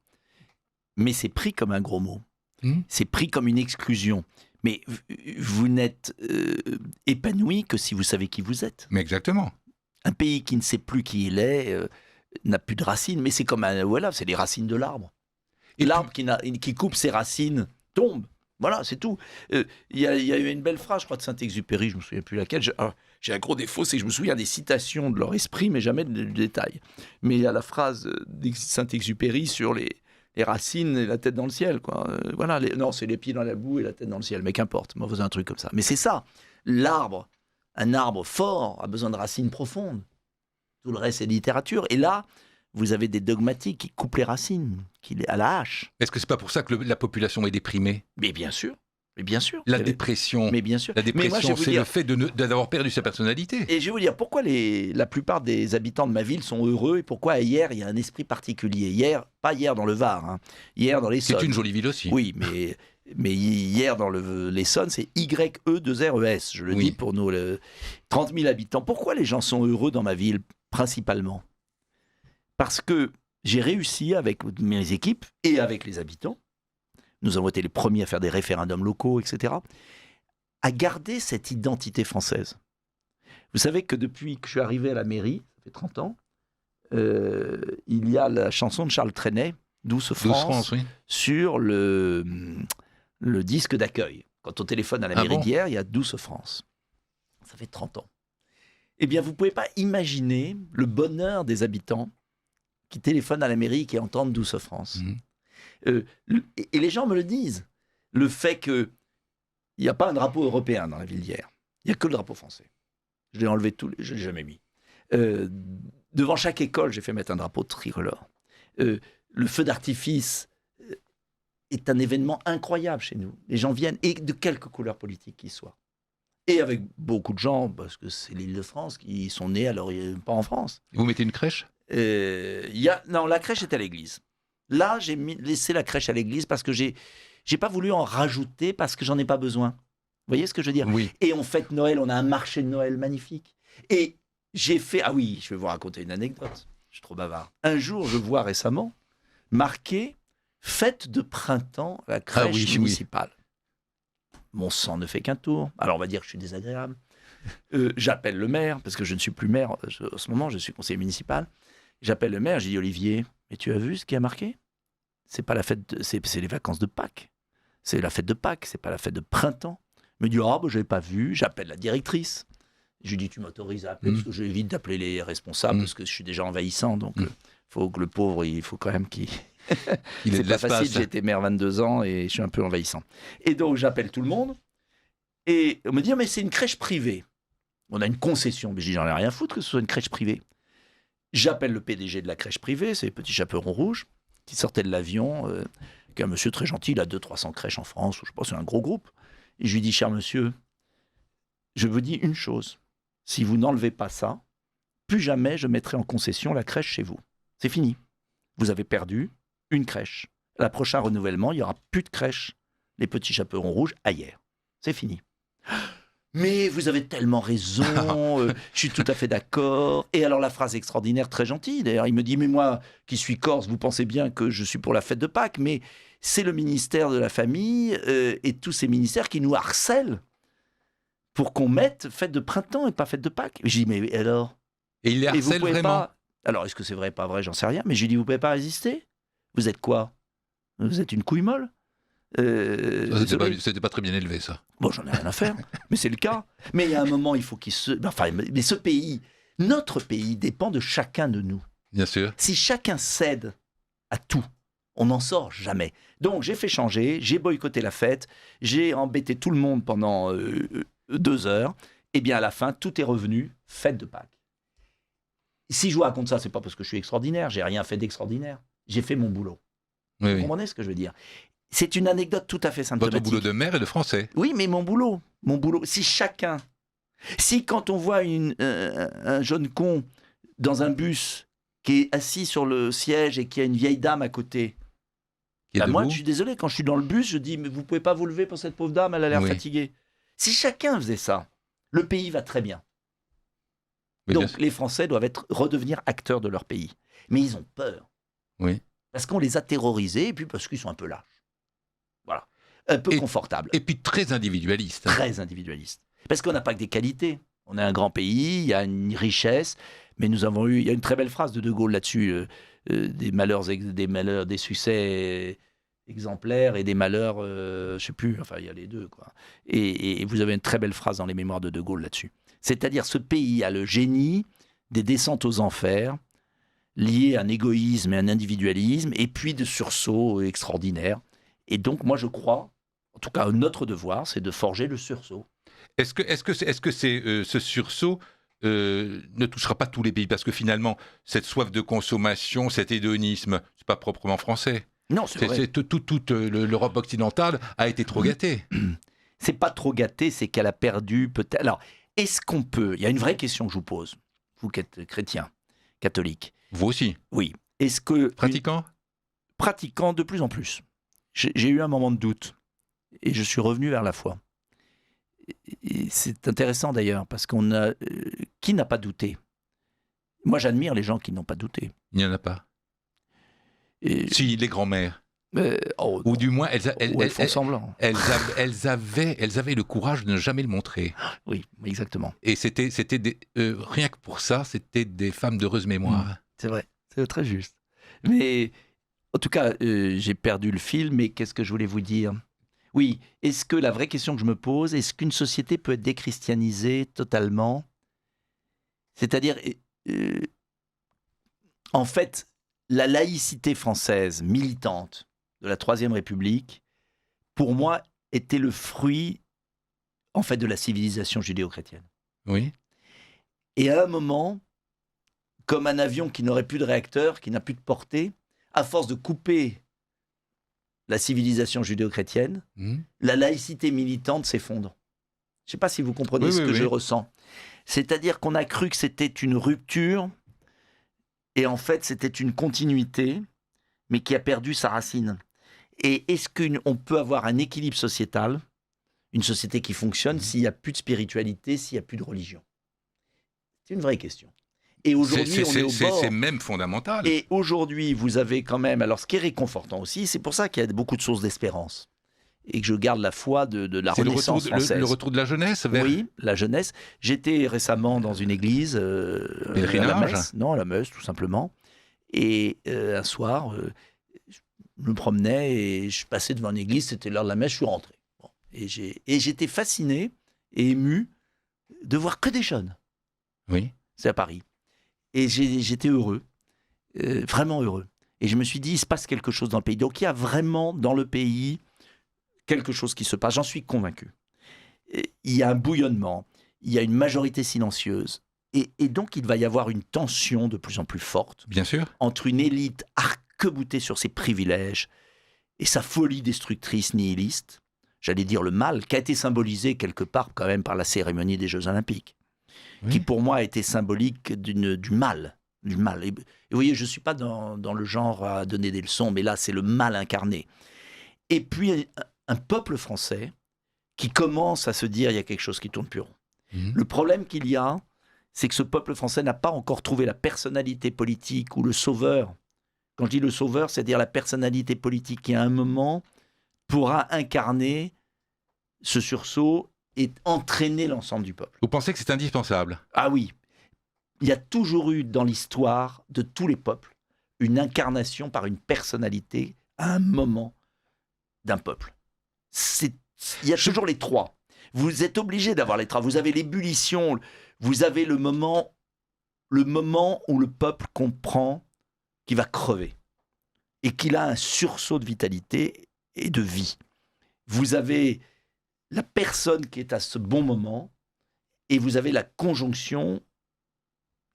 Mais c'est pris comme un gros mot. C'est pris comme une exclusion. Mais vous n'êtes épanoui que si vous savez qui vous êtes.
Mais exactement.
Un pays qui ne sait plus qui il est n'a plus de racines. Mais c'est comme voilà, c'est les racines de l'arbre. Et l'arbre qui coupe ses racines tombe. Voilà, c'est tout. Il y a eu une belle phrase, je crois, de Saint-Exupéry, je ne me souviens plus laquelle. J'ai un gros défaut, c'est que je me souviens des citations de leur esprit, mais jamais du détail. Mais il y a la phrase de Saint-Exupéry sur les racines et la tête dans le ciel, quoi. Voilà, non, c'est les pieds dans la boue et la tête dans le ciel, mais qu'importe, moi, faisais un truc comme ça. Mais c'est ça, l'arbre, un arbre fort a besoin de racines profondes. Tout le reste, c'est littérature. Et là, vous avez des dogmatiques qui coupent les racines, à la hache.
Est-ce que c'est pas pour ça que la population est déprimée ?
Mais bien sûr. Mais bien sûr.
La dépression.
Mais bien sûr.
La dépression, c'est le fait d'avoir perdu sa personnalité.
Et je vais vous dire, pourquoi la plupart des habitants de ma ville sont heureux et pourquoi hier, il y a un esprit particulier. Hier, pas hier dans le Var, hier dans l'Essonne.
C'est une jolie ville aussi.
Oui, mais hier dans l'Essonne, c'est YE2RES. Je le dis pour nous, 30 000 habitants. Pourquoi les gens sont heureux dans ma ville, principalement ? Parce que j'ai réussi avec mes équipes et avec les habitants, nous avons été les premiers à faire des référendums locaux, etc., à garder cette identité française. Vous savez que depuis que je suis arrivé à la mairie, ça fait 30 ans, il y a la chanson de Charles Trenet, Douce France,
oui.
sur le disque d'accueil. Quand on téléphone à la mairie d'hier, il y a Douce France. Ça fait 30 ans. Eh bien, vous ne pouvez pas imaginer le bonheur des habitants qui téléphonent à la mairie et qui entendent Douce France. Et les gens me le disent. Le fait qu'il n'y a pas un drapeau européen dans la ville d'hier. Il n'y a que le drapeau français. Je l'ai enlevé je ne l'ai jamais mis. Devant chaque école, j'ai fait mettre un drapeau tricolore. Le feu d'artifice est un événement incroyable chez nous. Les gens viennent, et de quelque couleur politique qu'ils soient. Et avec beaucoup de gens, parce que c'est l'Île-de-France, qui sont nés alors pas en France.
Vous mettez une crèche ?
Non, la crèche est à l'église. Là, j'ai laissé la crèche à l'église parce que j'ai pas voulu en rajouter parce que j'en ai pas besoin. Vous voyez ce que je veux dire?
Oui.
Et on fête Noël, on a un marché de Noël magnifique. Et j'ai fait... Ah oui, je vais vous raconter une anecdote. Je suis trop bavard. Un jour, je vois récemment marqué « Fête de printemps à la crèche municipale ». Mon sang ne fait qu'un tour. Alors, on va dire que je suis désagréable. J'appelle le maire, parce que je ne suis plus maire en ce moment, je suis conseiller municipal. J'appelle le maire, j'ai dit « Olivier, mais tu as vu ce qui a marqué ? C'est pas la fête, c'est les vacances de Pâques. C'est la fête de Pâques, c'est pas la fête de printemps. » Il me dit « Ah, je n'avais pas vu. » J'appelle la directrice. Je lui dis « Tu m'autorises à appeler parce que j'évite d'appeler les responsables parce que je suis déjà envahissant. Donc, faut que le pauvre, il faut quand même qu'il...
Il
c'est pas facile, j'ai été maire 22 ans et je suis un peu envahissant. Et donc, j'appelle tout le monde. Et on me dit « Mais c'est une crèche privée. » On a une concession. Mais je dis « J'en ai rien à foutre que ce soit une crèche privée. » J'appelle le PDG de la crèche privée, c'est les petits chaperons rouges, qui sortait de l'avion, qui est un monsieur très gentil, il a 200-300 crèches en France, ou je pense c'est un gros groupe. Et je lui dis, cher monsieur, je vous dis une chose, si vous n'enlevez pas ça, plus jamais je mettrai en concession la crèche chez vous. C'est fini. Vous avez perdu une crèche. À la prochain renouvellement, il n'y aura plus de crèche, les petits chaperons rouges, ailleurs. C'est fini. Mais vous avez tellement raison, je suis tout à fait d'accord. Et alors la phrase extraordinaire, très gentille d'ailleurs, il me dit, mais moi qui suis corse, vous pensez bien que je suis pour la fête de Pâques, mais c'est le ministère de la Famille et tous ces ministères qui nous harcèlent pour qu'on mette fête de printemps et pas fête de Pâques. Et je dis, mais alors?
Et il les harcèle vraiment
pas... Alors est-ce que c'est vrai, pas vrai, j'en sais rien, mais je lui dis, vous pouvez pas résister? Vous êtes quoi? Vous êtes une couille molle?
C'était pas très bien élevé, ça.
Bon, j'en ai rien à faire, mais c'est le cas. Mais il y a un moment, il faut qu'il se... Enfin, mais ce pays, notre pays, dépend de chacun de nous.
Bien sûr.
Si chacun cède à tout, on n'en sort jamais. Donc, j'ai fait changer, j'ai boycotté la fête, j'ai embêté tout le monde pendant 2 heures, et bien à la fin, tout est revenu, fête de Pâques. Si je vous raconte ça, c'est pas parce que je suis extraordinaire, j'ai rien fait d'extraordinaire. J'ai fait mon boulot. Vous comprenez ce que je veux dire? C'est une anecdote tout à fait symptomatique.
Votre boulot de maire et de français.
Oui, mais mon boulot. Si chacun... Si quand on voit un jeune con dans un bus qui est assis sur le siège et qui a une vieille dame à côté, moi, je suis désolé, quand je suis dans le bus, je dis, mais vous pouvez pas vous lever pour cette pauvre dame, elle a l'air fatiguée. Si chacun faisait ça, le pays va très bien. Mais donc, les Français doivent redevenir acteurs de leur pays. Mais ils ont peur.
Oui.
Parce qu'on les a terrorisés et puis parce qu'ils sont un peu lâches. Voilà. Un peu confortables.
Et puis très individualistes.
Très individualistes. Parce qu'on n'a pas que des qualités. On est un grand pays, il y a une richesse, mais il y a une très belle phrase de De Gaulle là-dessus, des malheurs, des succès exemplaires et des malheurs, je ne sais plus, enfin il y a les deux, quoi. Et vous avez une très belle phrase dans les mémoires de De Gaulle là-dessus. C'est-à-dire, ce pays a le génie des descentes aux enfers, liées à un égoïsme et un individualisme, et puis de sursauts extraordinaires. Et donc, moi, je crois, en tout cas, notre devoir, c'est de forger le sursaut.
Est-ce que ce sursaut ne touchera pas tous les pays? Parce que finalement, cette soif de consommation, cet hédonisme, c'est pas proprement français.
Non, c'est vrai.
Toute l'Europe occidentale a été trop gâtée.
C'est pas trop gâté, c'est qu'elle a perdu peut-être... Alors, est-ce qu'on peut... Il y a une vraie question que je vous pose, vous qui êtes chrétien, catholique.
Vous aussi?
Oui. Est-ce que...
Pratiquant?
Pratiquant de plus en plus. J'ai eu un moment de doute et je suis revenu vers la foi. Et c'est intéressant d'ailleurs parce qui n'a pas douté? Moi, j'admire les gens qui n'ont pas douté.
Il n'y en a pas. Si, les grands-mères. Ou du moins,
elles font semblant.
Elles avaient le courage de ne jamais le montrer.
Oui, exactement.
Et c'était rien que pour ça, c'était des femmes d'heureuse mémoire.
C'est vrai, c'est très juste. Mais en tout cas, j'ai perdu le fil, mais qu'est-ce que je voulais vous dire? Oui, est-ce que la vraie question que je me pose, est-ce qu'une société peut être déchristianisée totalement? C'est-à-dire, en fait, la laïcité française militante de la Troisième République, pour moi, était le fruit, en fait, de la civilisation judéo-chrétienne.
Oui.
Et à un moment, comme un avion qui n'aurait plus de réacteur, qui n'a plus de portée, à force de couper la civilisation judéo-chrétienne, la laïcité militante s'effondre. Je ne sais pas si vous comprenez ce que je ressens. C'est-à-dire qu'on a cru que c'était une rupture, et en fait, c'était une continuité, mais qui a perdu sa racine. Et est-ce qu'on peut avoir un équilibre sociétal, une société qui fonctionne, s'il n'y a plus de spiritualité, s'il n'y a plus de religion? C'est une vraie question. Et aujourd'hui, on est au bord.
C'est même fondamental.
Et aujourd'hui, vous avez quand même... Alors, ce qui est réconfortant aussi, c'est pour ça qu'il y a beaucoup de sources d'espérance. Et que je garde la foi de la Renaissance française.
Le retour de la jeunesse vers...
Oui, la jeunesse. J'étais récemment dans une église, à la messe. Non, à la messe, tout simplement. Et un soir, je me promenais et je passais devant une église, c'était l'heure de la messe, je suis rentré. Bon. Et j'étais fasciné et ému de voir que des jeunes.
Oui.
C'est à Paris. Et j'étais heureux, vraiment heureux. Et je me suis dit, il se passe quelque chose dans le pays. Donc il y a vraiment dans le pays quelque chose qui se passe, j'en suis convaincu. Il y a un bouillonnement, il y a une majorité silencieuse. Et donc il va y avoir une tension de plus en plus forte.
Bien sûr.
Entre une élite arc-boutée sur ses privilèges et sa folie destructrice nihiliste, j'allais dire le mal, qui a été symbolisé quelque part quand même par la cérémonie des Jeux Olympiques. Oui. Qui pour moi a été symbolique du mal. Du mal. Et vous voyez, je ne suis pas dans le genre à donner des leçons, mais là, c'est le mal incarné. Et puis, un peuple français qui commence à se dire il y a quelque chose qui tourne plus rond. Le problème qu'il y a, c'est que ce peuple français n'a pas encore trouvé la personnalité politique ou le sauveur. Quand je dis le sauveur, c'est-à-dire la personnalité politique qui, à un moment, pourra incarner ce sursaut et entraîner l'ensemble du peuple.
Vous pensez que c'est indispensable?
Ah oui. Il y a toujours eu dans l'histoire de tous les peuples une incarnation par une personnalité à un moment d'un peuple. Il y a toujours les trois. Vous êtes obligé d'avoir les trois. Vous avez l'ébullition, vous avez le moment où le peuple comprend qu'il va crever et qu'il a un sursaut de vitalité et de vie. Vous avez la personne qui est à ce bon moment, et vous avez la conjonction.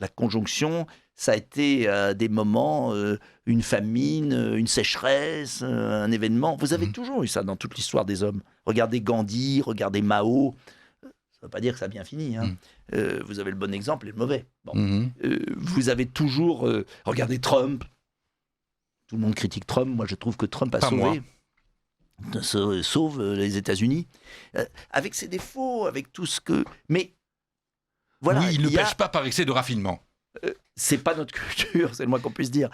La conjonction, ça a été des moments, une famine, une sécheresse, un événement. Vous avez toujours eu ça dans toute l'histoire des hommes. Regardez Gandhi, regardez Mao. Ça ne veut pas dire que ça a bien fini. Hein. Vous avez le bon exemple et le mauvais. Bon. Vous avez toujours... regardez Trump. Tout le monde critique Trump. Moi, je trouve que Trump a sauvé... sauve les États-Unis, avec ses défauts, avec tout ce que... Mais voilà,
oui, il ne pêche pas par excès de raffinement.
C'est pas notre culture, c'est le moins qu'on puisse dire.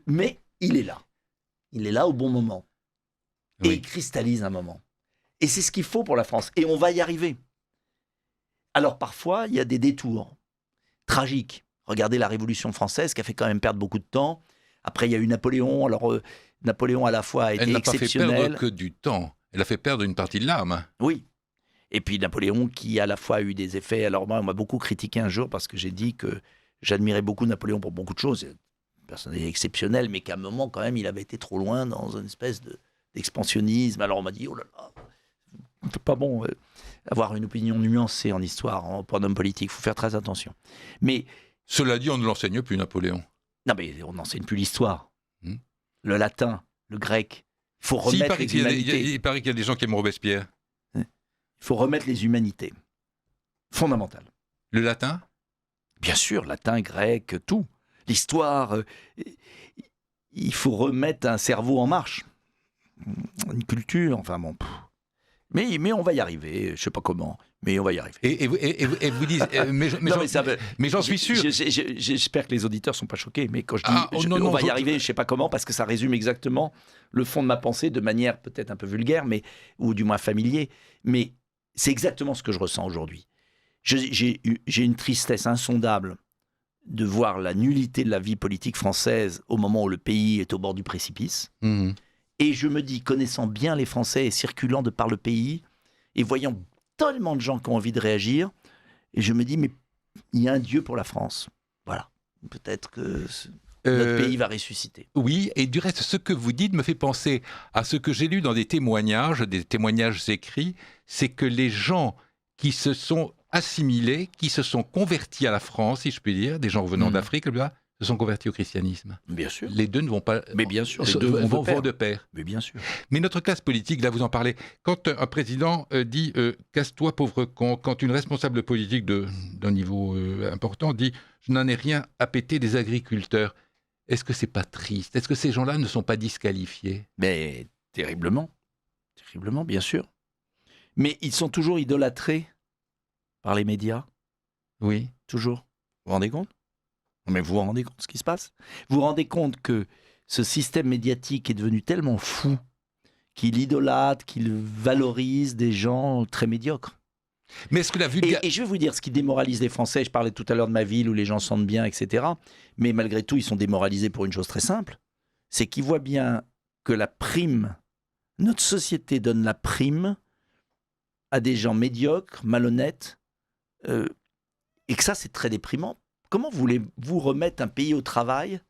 Mais il est là. Il est là au bon moment. Oui. Et il cristallise un moment. Et c'est ce qu'il faut pour la France. Et on va y arriver. Alors parfois, il y a des détours tragiques. Regardez la Révolution française qui a fait quand même perdre beaucoup de temps. Après, il y a eu Napoléon. Alors... Napoléon, à la fois, a été exceptionnel.
Elle n'a pas fait perdre que du temps. Elle a fait perdre une partie de l'âme.
Oui. Et puis Napoléon, qui à la fois a eu des effets... Alors moi, on m'a beaucoup critiqué un jour parce que j'ai dit que j'admirais beaucoup Napoléon pour beaucoup de choses. C'est une personnalité exceptionnelle, mais qu'à un moment, quand même, il avait été trop loin dans une espèce d'expansionnisme. Alors on m'a dit, oh là là, c'est pas bon avoir une opinion nuancée en histoire, pour un homme politique. Il faut faire très attention. Mais...
Cela dit, on ne l'enseigne plus, Napoléon.
Non, mais on n'enseigne plus l'histoire. Le latin, le grec. Il faut remettre les humanités.
Il paraît qu'il y a des gens qui aiment Robespierre.
Il faut remettre les humanités. Fondamental.
Le latin?
Bien sûr, latin, grec, tout. L'histoire. Il faut remettre un cerveau en marche. Une culture, enfin bon. Mais on va y arriver, je ne sais pas comment, mais on va y arriver.
Et vous dites, mais j'en suis sûr.
J'espère que les auditeurs ne sont pas choqués, mais quand je dis on va y arriver, je ne sais pas comment, parce que ça résume exactement le fond de ma pensée, de manière peut-être un peu vulgaire, ou du moins familier, mais c'est exactement ce que je ressens aujourd'hui. J'ai une tristesse insondable de voir la nullité de la vie politique française au moment où le pays est au bord du précipice. Et je me dis, connaissant bien les Français et circulant de par le pays, et voyant tellement de gens qui ont envie de réagir, et je me dis, mais il y a un Dieu pour la France. Voilà. Peut-être que notre pays va ressusciter.
Oui, et du reste, ce que vous dites me fait penser à ce que j'ai lu dans des témoignages écrits, c'est que les gens qui se sont assimilés, qui se sont convertis à la France, si je puis dire, des gens revenant d'Afrique, se sont convertis au christianisme.
Bien sûr.
Les deux ne vont pas...
Mais bien sûr,
les deux vont de pair.
Mais bien sûr.
Mais notre classe politique, là vous en parlez, quand un président dit « casse-toi pauvre con », quand une responsable politique d'un niveau important dit « je n'en ai rien à péter des agriculteurs », est-ce que c'est pas triste? Est-ce que ces gens-là ne sont pas disqualifiés?
Mais terriblement, bien sûr. Mais ils sont toujours idolâtrés par les médias,
Oui.
toujours. Vous vous rendez compte? Mais vous vous rendez compte de ce qui se passe? Vous vous rendez compte que ce système médiatique est devenu tellement fou qu'il idolâtre, qu'il valorise des gens très médiocres.
Mais est-ce que la
Et je vais vous dire, ce qui démoralise les Français, je parlais tout à l'heure de ma ville où les gens se sentent bien, etc. Mais malgré tout, ils sont démoralisés pour une chose très simple, c'est qu'ils voient bien que la prime, notre société donne la prime à des gens médiocres, malhonnêtes, et que ça, c'est très déprimant. Comment voulez-vous remettre un pays au travail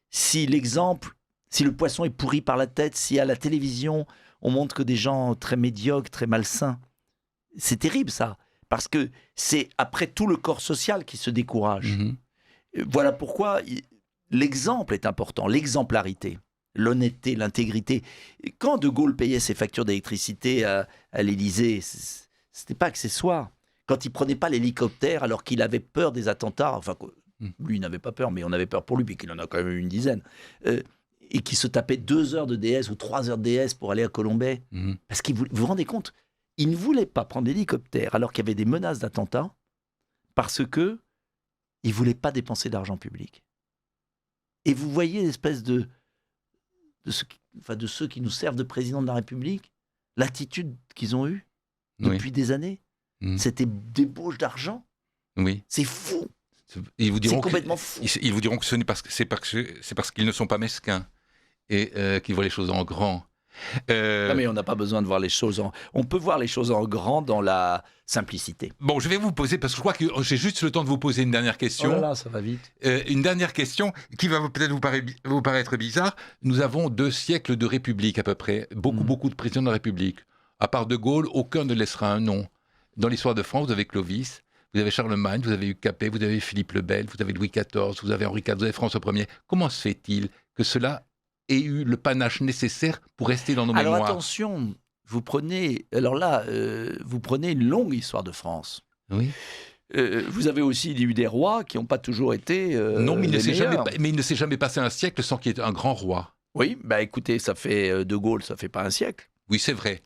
si le poisson est pourri par la tête, si à la télévision, on montre que des gens très médiocres, très malsains? C'est terrible, ça, parce que c'est après tout le corps social qui se décourage.
Mhm.
Voilà pourquoi l'exemple est important, l'exemplarité, l'honnêteté, l'intégrité. Quand De Gaulle payait ses factures d'électricité à l'Élysée, c'était pas accessoire. Quand il prenait pas l'hélicoptère alors qu'il avait peur des attentats, enfin, lui il n'avait pas peur, mais on avait peur pour lui, puis qu'il en a quand même eu une dizaine, et qui se tapait 2 heures de DS ou 3 heures de DS pour aller à Colombey, parce qu'il vous vous rendez compte, il ne voulait pas prendre l'hélicoptère alors qu'il y avait des menaces d'attentats, parce que il ne voulait pas dépenser d'argent public. Et vous voyez l'espèce de ceux qui nous servent de président de la République, l'attitude qu'ils ont eue depuis des années. C'était débauche d'argent.
Oui.
C'est fou.
Ils vous diront
c'est complètement fou.
Ils vous diront que c'est parce qu'ils ne sont pas mesquins et qu'ils voient les choses en grand.
Non, mais on n'a pas besoin de voir les choses On peut voir les choses en grand dans la simplicité.
Bon, je vais vous poser, parce que je crois que j'ai juste le temps de vous poser une dernière question.
Oh là là, ça va vite.
Une dernière question qui va peut-être vous paraître bizarre. Nous avons 2 siècles de République à peu près. Beaucoup de présidents de la République. À part De Gaulle, aucun ne laissera un nom. Dans l'histoire de France, vous avez Clovis, vous avez Charlemagne, vous avez eu Capet, vous avez Philippe le Bel, vous avez Louis XIV, vous avez Henri IV, vous avez François Ier. Comment se fait-il que cela ait eu le panache nécessaire pour rester dans nos mémoires?
Alors attention, vous prenez une longue histoire de France.
Oui.
Vous avez aussi eu des rois qui n'ont pas toujours été
non, mais il ne s'est
meilleurs.
jamais passé un siècle sans qu'il y ait un grand roi.
Oui, bah écoutez, ça fait De Gaulle, ça fait pas un siècle.
Oui, c'est vrai.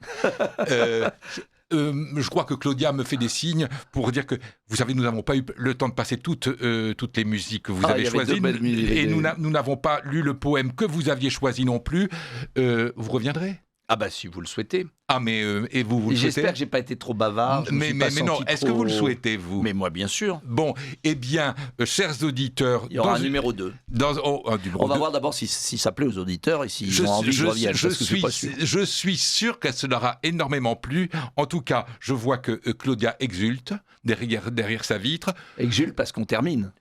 Je crois que Claudia me fait des signes pour dire que, vous savez, nous n'avons pas eu le temps de passer toutes les musiques que vous avez choisies. Et nous n'avons pas lu le poème que vous aviez choisi non plus. Vous reviendrez?
Ah bah si vous le souhaitez.
Ah mais et vous le souhaitez?
J'espère que j'ai pas été trop bavard.
Mais non, est-ce que vous le souhaitez, vous?
Mais moi, bien sûr.
Bon, eh bien, chers auditeurs...
Il y aura un numéro 2. On va voir d'abord si ça plaît aux auditeurs et s'ils ont envie que je revienne.
Je suis sûr que ça leur a énormément plu. En tout cas, je vois que Claudia exulte derrière sa vitre.
Exulte parce qu'on termine.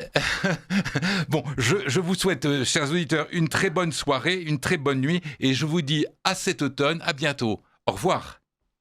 Bon, je vous souhaite, chers auditeurs, une très bonne soirée, une très bonne nuit, et je vous dis à cet automne, à bientôt. Au revoir.